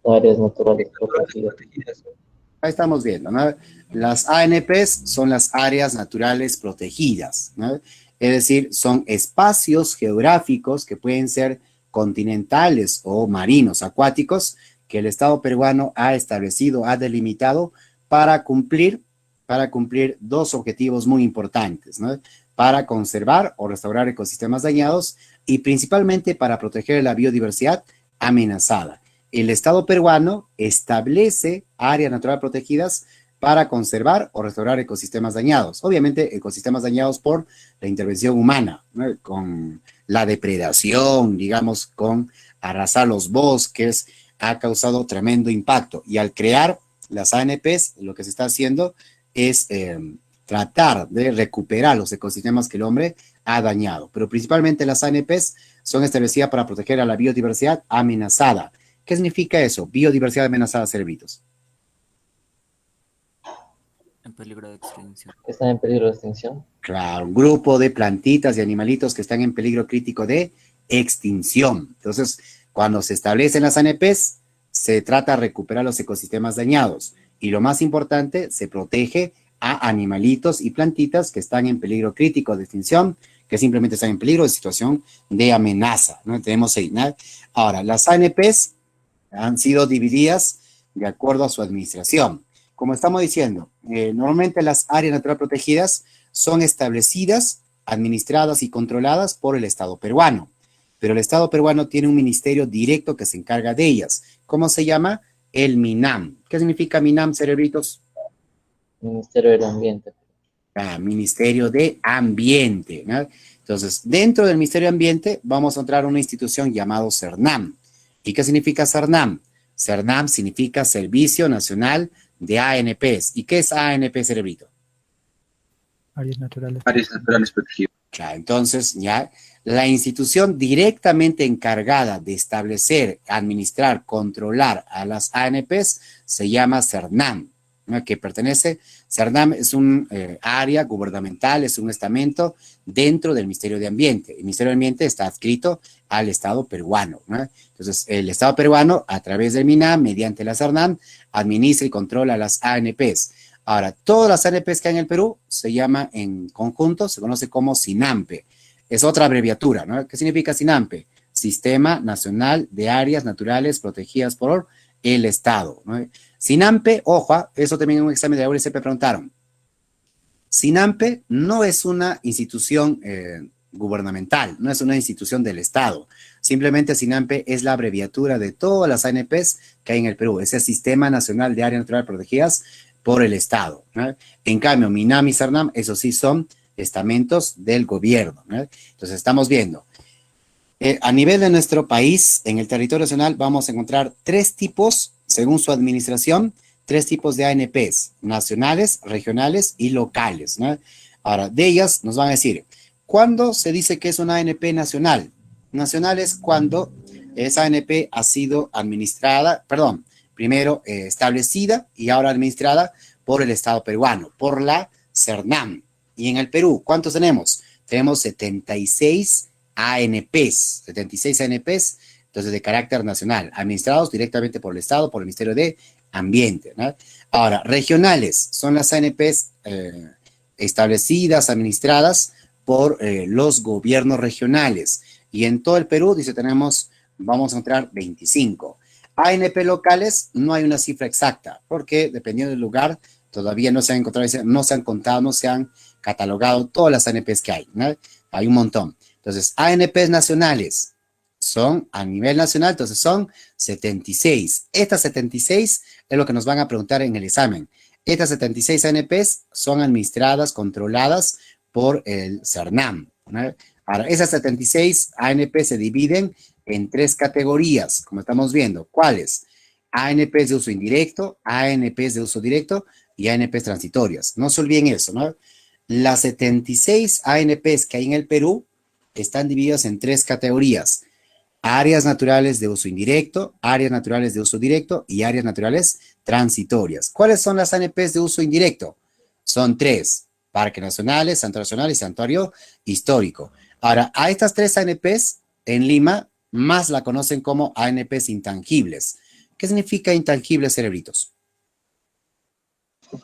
áreas naturales protegidas. Ahí estamos viendo, ¿no? Las ANPs son las áreas naturales protegidas, ¿no? Es decir, son espacios geográficos que pueden ser continentales o marinos, acuáticos, que el Estado peruano ha establecido, ha delimitado para cumplir dos objetivos muy importantes, ¿no? Para conservar o restaurar ecosistemas dañados y principalmente para proteger la biodiversidad amenazada. El Estado peruano establece áreas naturales protegidas para conservar o restaurar ecosistemas dañados. Obviamente, ecosistemas dañados por la intervención humana, ¿no? Con la depredación, digamos, con arrasar los bosques, ha causado tremendo impacto. Y al crear las ANPs, lo que se está haciendo es tratar de recuperar los ecosistemas que el hombre ha dañado. Pero principalmente las ANPs son establecidas para proteger a la biodiversidad amenazada. ¿Qué significa eso? Biodiversidad amenazada, cerebritos. En peligro de extinción. ¿Están en peligro de extinción? Claro, un grupo de plantitas y animalitos que están en peligro crítico de extinción. Entonces, cuando se establecen las ANPs, se trata de recuperar los ecosistemas dañados. Y lo más importante, se protege a animalitos y plantitas que están en peligro crítico de extinción, que simplemente están en peligro de situación de amenaza, ¿no? Tenemos ahí, ¿no? Ahora, las ANPs han sido divididas de acuerdo a su administración. Como estamos diciendo, normalmente las áreas naturales protegidas son establecidas, administradas y controladas por el Estado peruano, pero el Estado peruano tiene un ministerio directo que se encarga de ellas. ¿Cómo se llama? El MINAM. ¿Qué significa MINAM, cerebritos? Ministerio del Ambiente. Ministerio de Ambiente, ¿no? Entonces, dentro del Ministerio de Ambiente vamos a entrar a una institución llamada CERNAM. ¿Y qué significa CERNAM? CERNAM significa Servicio Nacional de ANPs. ¿Y qué es ANP, cerebrito? Áreas naturales. Áreas naturales protegidas. Ya, entonces, ya, la institución directamente encargada de establecer, administrar, controlar a las ANPs se llama CERNAM, ¿no? Que pertenece, CERNAM es un área gubernamental, es un estamento dentro del Ministerio de Ambiente. El Ministerio de Ambiente está adscrito al Estado peruano, ¿no? Entonces, el Estado peruano, a través del MINAM, mediante la CERNAM, administra y controla las ANPs. Ahora, todas las ANPs que hay en el Perú se llama en conjunto, se conoce como SINAMPE. Es otra abreviatura, ¿no? ¿Qué significa SINAMPE? Sistema Nacional de Áreas Naturales Protegidas por el Estado, ¿no? SINAMPE, ojo, eso también en un examen de la URSS preguntaron. SINAMPE no es una institución gubernamental, no es una institución del Estado. Simplemente SINAMPE es la abreviatura de todas las ANPs que hay en el Perú. Es el Sistema Nacional de Áreas Naturales Protegidas por el Estado, ¿no? En cambio, MINAM y CERNAM, esos sí son estamentos del gobierno, ¿no? Entonces, estamos viendo. A nivel de nuestro país, en el territorio nacional, vamos a encontrar tres tipos, según su administración, tres tipos de ANPs, nacionales, regionales y locales, ¿no? Ahora, de ellas nos van a decir, ¿cuándo se dice que es una ANP nacional? Nacional es cuando esa ANP ha sido administrada, perdón, primero establecida y ahora administrada por el Estado peruano, por la CERNAM. Y en el Perú, ¿cuántos tenemos? Tenemos 76 ANPs, 76 ANPs, entonces de carácter nacional, administrados directamente por el Estado, por el Ministerio de Ambiente, ¿no? Ahora, regionales son las ANPs establecidas, administradas por los gobiernos regionales. Y en todo el Perú, dice, vamos a encontrar 25. ANP locales no hay una cifra exacta, porque dependiendo del lugar, todavía no se han encontrado, no se han contado, no se han catalogado todas las ANPs que hay, ¿no? Hay un montón. Entonces, ANPs nacionales son a nivel nacional, entonces son 76. Estas 76 es lo que nos van a preguntar en el examen. Estas 76 ANPs son administradas, controladas por el CERNAM, ¿no? Ahora, esas 76 ANP se dividen en tres categorías, como estamos viendo. ¿Cuáles? ANPs de uso indirecto, ANPs de uso directo y ANPs transitorias. No se olviden eso, ¿no? Las 76 ANPs que hay en el Perú están divididas en tres categorías. Áreas naturales de uso indirecto, áreas naturales de uso directo y áreas naturales transitorias. ¿Cuáles son las ANPs de uso indirecto? Son tres: Parques Nacionales, Santuario Nacional y Santuario Histórico. Ahora, a estas tres ANPs en Lima más la conocen como ANPs intangibles. ¿Qué significa intangibles, cerebritos?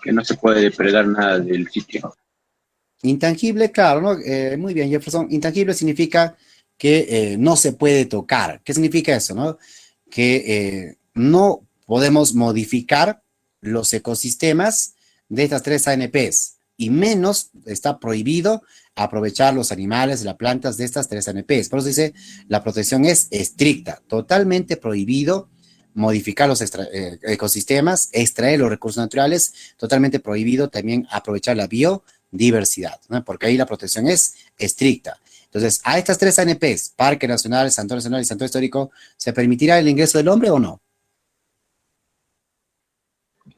Que no se puede depredar nada del sitio. Intangible, claro, ¿no? Muy bien, Jefferson. Intangible significa que no se puede tocar. ¿Qué significa eso, no? Que no podemos modificar los ecosistemas de estas tres ANPs y menos está prohibido aprovechar los animales, las plantas de estas tres ANPs. Por eso dice, la protección es estricta, totalmente prohibido modificar los ecosistemas, extraer los recursos naturales, totalmente prohibido también aprovechar la biodiversidad, ¿no? Porque ahí la protección es estricta. Entonces, a estas tres ANPs, Parque Nacional, Santuario Nacional y Santuario Histórico, ¿se permitirá el ingreso del hombre o no?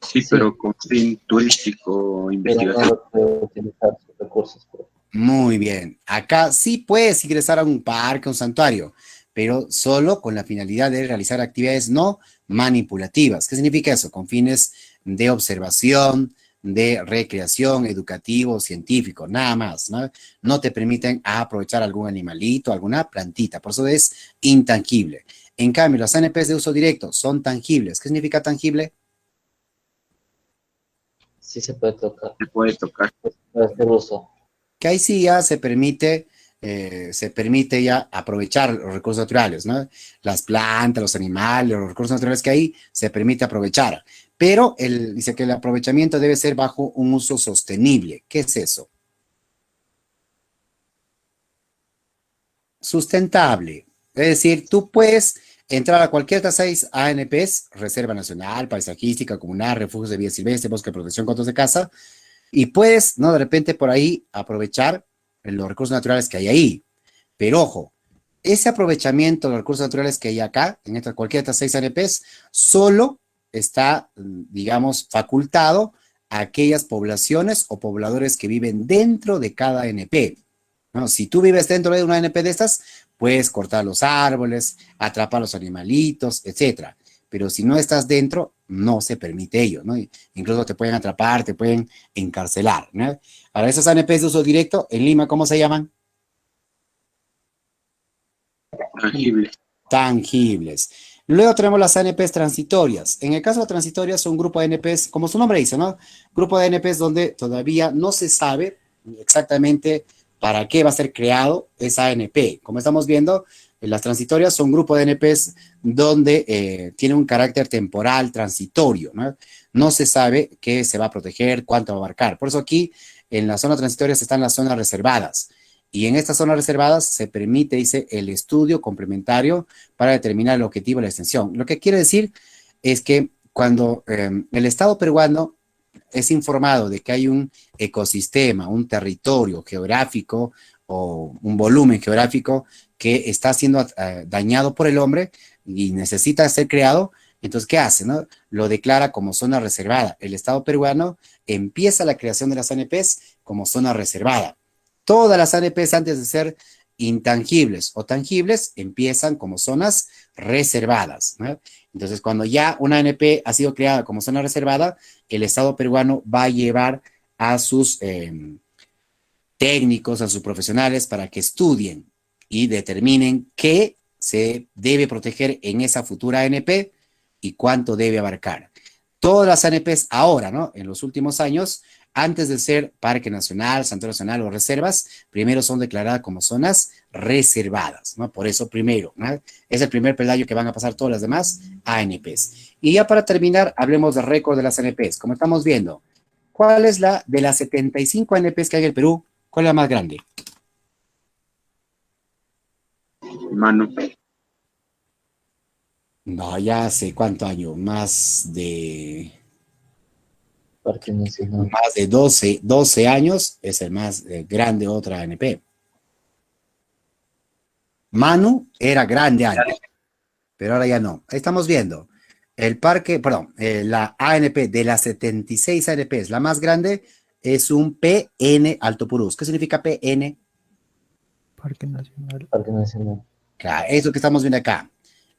Sí, pero con fin turístico, Pero investigación. no puede utilizar sus recursos. Muy bien. Acá sí puedes ingresar a un parque, un santuario, pero solo con la finalidad de realizar actividades no manipulativas. ¿Qué significa eso? Con fines de observación, de recreación, educativo, científico, nada más, ¿no? No te permiten aprovechar algún animalito, alguna plantita, por eso es intangible. En cambio, las ANPs de uso directo son tangibles. ¿Qué significa tangible? Sí se puede tocar. Se puede tocar. Puede hacer uso. Que ahí sí ya se permite ya aprovechar los recursos naturales, ¿no? Las plantas, los animales, los recursos naturales que hay, se permite aprovechar. Pero dice que el aprovechamiento debe ser bajo un uso sostenible. ¿Qué es eso? Sustentable. Es decir, tú puedes entrar a cualquier de estas 6 ANPs, Reserva Nacional, Paisajística, Comunal, Refugios de Vida Silvestre, Bosque de Protección, Cotos de Caza, y puedes, ¿no? De repente por ahí aprovechar los recursos naturales que hay ahí. Pero ojo, ese aprovechamiento de los recursos naturales que hay acá, en cualquiera de estas 6 ANPs, solo está, digamos, facultado a aquellas poblaciones o pobladores que viven dentro de cada ANP. ¿no? Si tú vives dentro de una ANP de estas, puedes cortar los árboles, atrapar los animalitos, etcétera. Pero si no estás dentro, no se permite ello, ¿no? Incluso te pueden atrapar, te pueden encarcelar, ¿no? Ahora, esas ANPs de uso directo, en Lima, ¿cómo se llaman? Tangible. Tangibles. Luego tenemos las ANPs transitorias. En el caso de transitorias son un grupo de ANPs, como su nombre dice, ¿no? Grupo de ANPs donde todavía no se sabe exactamente para qué va a ser creado esa ANP. Como estamos viendo, las transitorias son un grupo de ANPs donde tiene un carácter temporal transitorio, ¿no? No se sabe qué se va a proteger, cuánto va a abarcar. Por eso aquí, en las zonas transitorias están las zonas reservadas. Y en estas zonas reservadas se permite, dice, el estudio complementario para determinar el objetivo de la extensión. Lo que quiere decir es que cuando el Estado peruano es informado de que hay un ecosistema, un territorio geográfico o un volumen geográfico que está siendo dañado por el hombre y necesita ser creado, entonces, ¿qué hace? ¿No? Lo declara como zona reservada. El Estado peruano empieza la creación de las ANPs como zona reservada. Todas las ANPs antes de ser intangibles o tangibles empiezan como zonas reservadas, ¿no? Entonces, cuando ya una ANP ha sido creada como zona reservada, el Estado peruano va a llevar a sus técnicos, a sus profesionales para que estudien y determinen qué se debe proteger en esa futura ANP y cuánto debe abarcar. Todas las ANPs ahora, ¿no? En los últimos años, antes de ser Parque Nacional, Santuario Nacional o reservas, primero son declaradas como zonas reservadas, ¿no? Por eso primero, ¿no? Es el primer peldaño que van a pasar todas las demás ANPs. Y ya para terminar, hablemos del récord de las ANPs. Como estamos viendo, ¿cuál es la de las 75 ANPs que hay en el Perú? ¿Cuál es la más grande? Mano. No, ya hace cuánto año, Parque Nacional. más de 12 años es el más grande otra ANP. Manu era grande antes, pero ahora ya no. Ahí estamos viendo. La ANP de las 76 ANPs, la más grande es un PN Alto Purús. ¿Qué significa PN? Parque Nacional. Parque Nacional. Claro, eso que estamos viendo acá.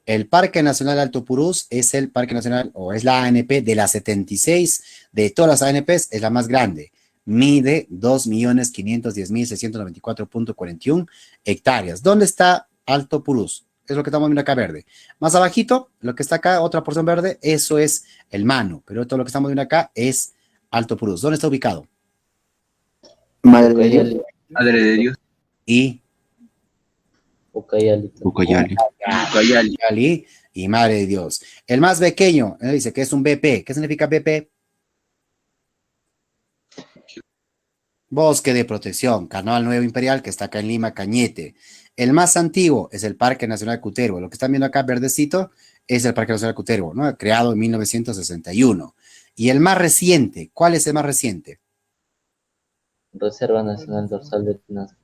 El Parque Nacional Alto Purús es el Parque Nacional o es la ANP de las 76 de todas las ANPs, es la más grande. Mide 2.510.694.41 hectáreas. ¿Dónde está Alto Purús? Es lo que estamos viendo acá verde. Más abajito, lo que está acá, otra porción verde, eso es el Manu. Pero todo lo que estamos viendo acá es Alto Purús. ¿Dónde está ubicado? Madre de Dios. Madre de Dios. Y Ucayali. Ucayali. Ucayali y Madre de Dios. El más pequeño, dice que es un BP. ¿Qué significa BP? Bosque de Protección, Carnaval Nuevo Imperial, que está acá en Lima, Cañete. El más antiguo es el Parque Nacional Cutervo. Lo que están viendo acá verdecito es el Parque Nacional Cutervo, ¿no? Creado en 1961. Y el más reciente, ¿cuál es el más reciente? Reserva Nacional Dorsal de Nazca.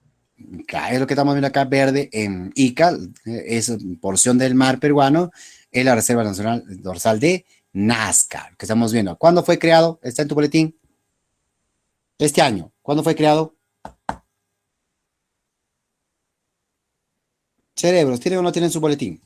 Claro, es lo que estamos viendo acá verde en Ica, es porción del mar peruano, es la Reserva Nacional Dorsal de Nazca, que estamos viendo. ¿Cuándo fue creado? ¿Está en tu boletín? Este año. ¿Cuándo fue creado? Cerebros, ¿tienen o no tienen su boletín?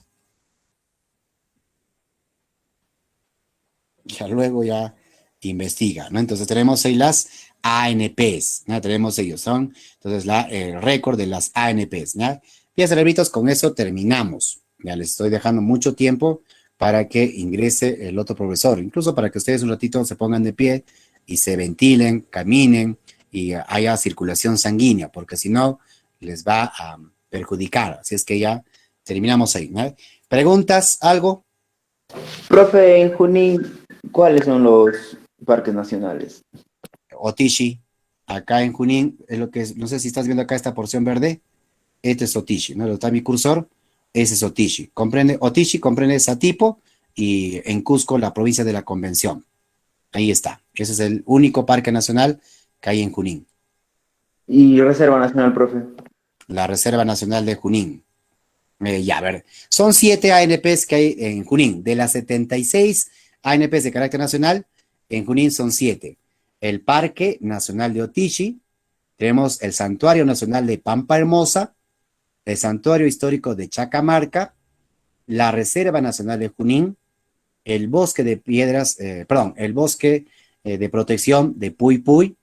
Ya luego ya investiga, ¿no? Entonces tenemos ahí las ANPs, ¿no? Tenemos ellos, son, entonces el récord de las ANPs, ¿no? Bien, cerebritos, con eso terminamos. Ya les estoy dejando mucho tiempo para que ingrese el otro profesor, incluso para que ustedes un ratito se pongan de pie y se ventilen, caminen y haya circulación sanguínea, porque si no, les va a perjudicar. Así es que ya terminamos ahí, ¿no? ¿Preguntas? ¿Algo? Profe, en Junín, ¿cuáles son los parques nacionales? Otishi, acá en Junín, es lo que es, no sé si estás viendo acá esta porción verde, este es Otishi, ¿no? Lo está mi cursor, ese es Otishi. Otishi comprende Satipo y en Cusco la provincia de la Convención. Ahí está, ese es el único parque nacional que hay en Junín. ¿Y Reserva Nacional, profe? La Reserva Nacional de Junín. A ver, son 7 ANPs que hay en Junín. De las 76 ANPs de carácter nacional, en Junín son 7. El Parque Nacional de Otishi, Tenemos el Santuario Nacional de Pampa Hermosa, el Santuario Histórico de Chacamarca, la Reserva Nacional de Junín, el Bosque de Piedras, el Bosque de Protección de Puy Puy.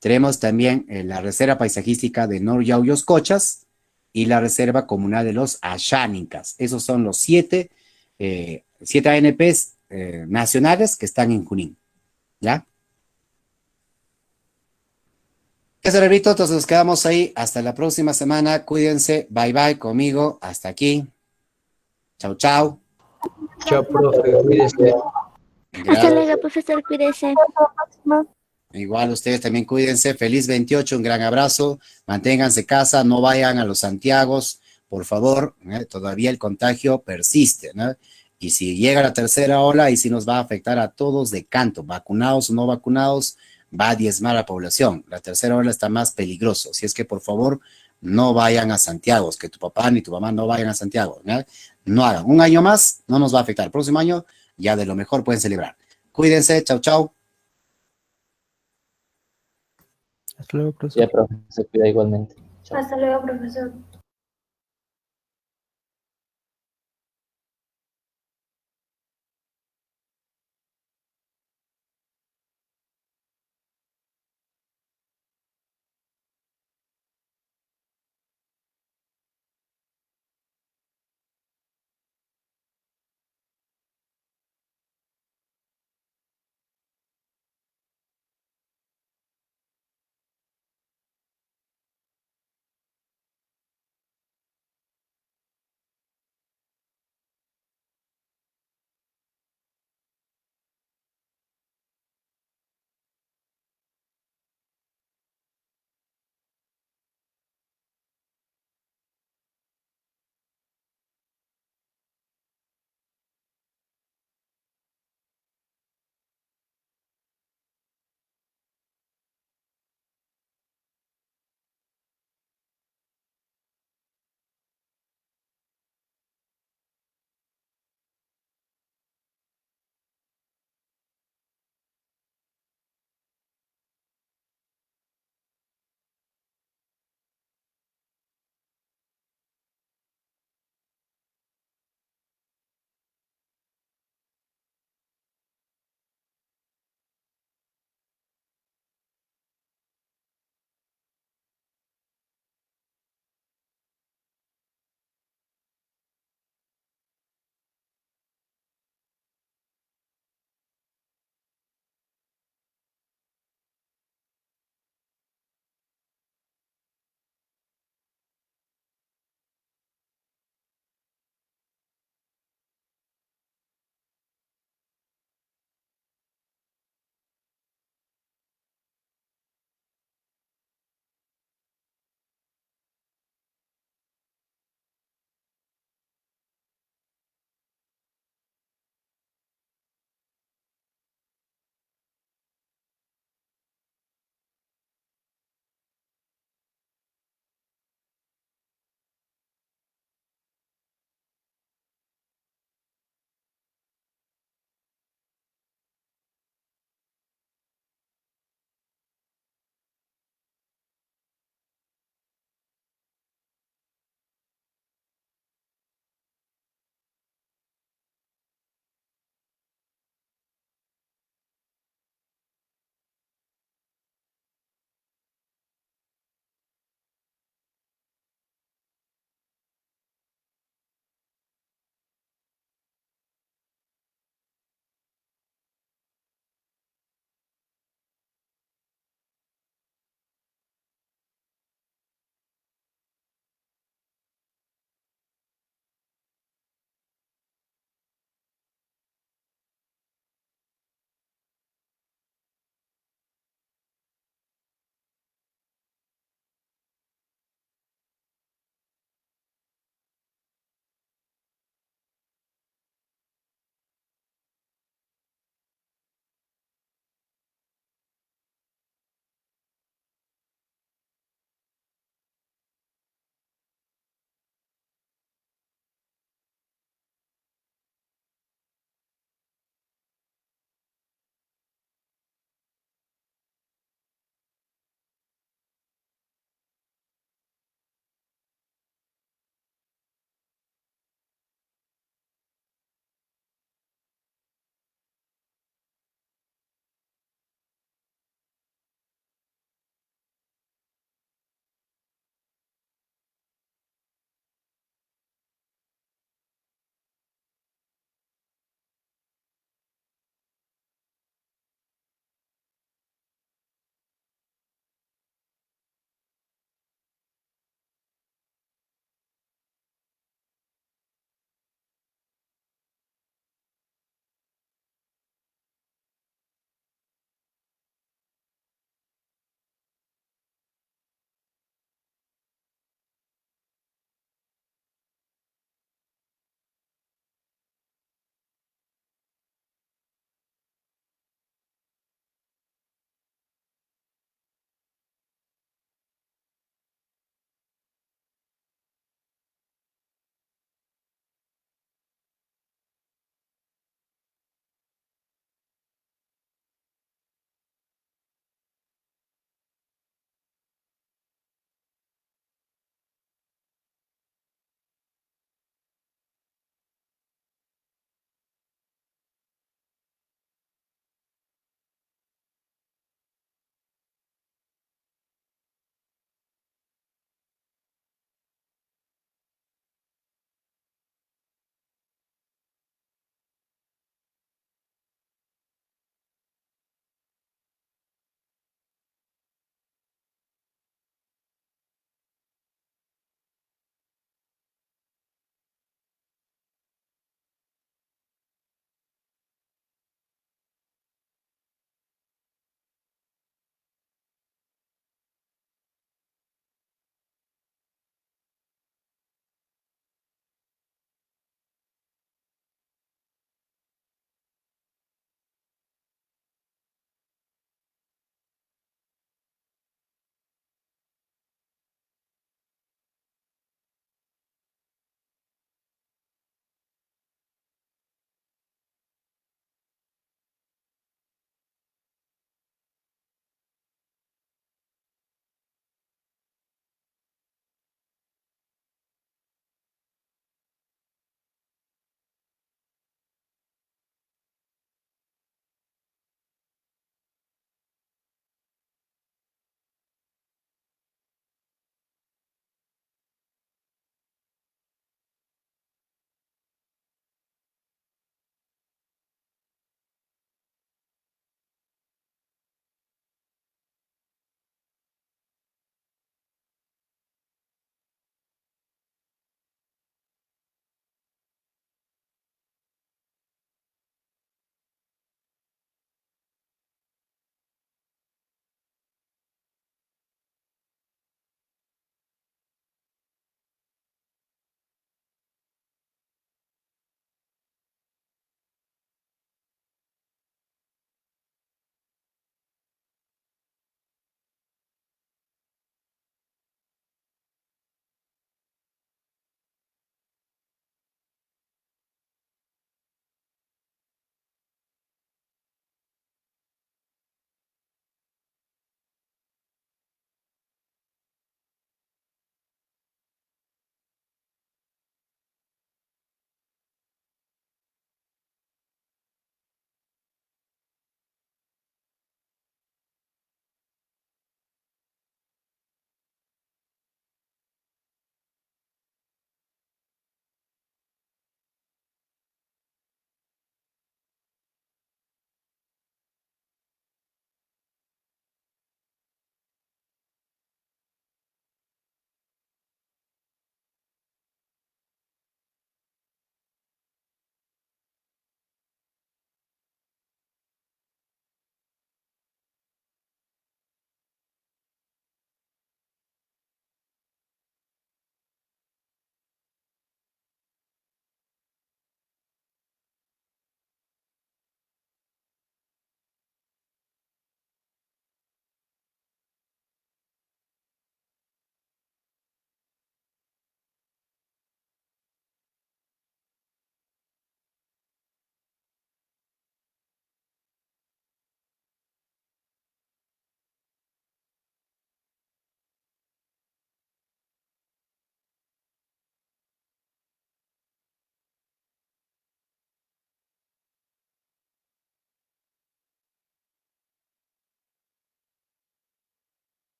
Tenemos también la Reserva Paisajística de Noryauyos Cochas y la Reserva Comunal de los Ashánicas. Esos son los siete ANPs nacionales que están en Junín. ¿Ya? Cerebrito, entonces nos quedamos ahí. Hasta la próxima semana. Cuídense. Bye bye conmigo. Hasta aquí. Chau, chau. Chao, profe, cuídese. Hasta luego, profesor, cuídese. Igual ustedes también cuídense. Feliz 28, un gran abrazo. Manténganse en casa, no vayan a los Santiagos, por favor. Todavía el contagio persiste, ¿no? Y si llega la tercera ola, ahí sí nos va a afectar a todos de canto, vacunados o no vacunados, va a diezmar a la población. La tercera ola está más peligroso. Así es que, por favor, no vayan a Santiago, que tu papá ni tu mamá no vayan a Santiago, ¿no? No hagan. Un año más no nos va a afectar. El próximo año ya de lo mejor pueden celebrar. Cuídense. Chau, chau. Hasta luego, profesor. Ya, profe, se cuida igualmente. Chao. Hasta luego, profesor.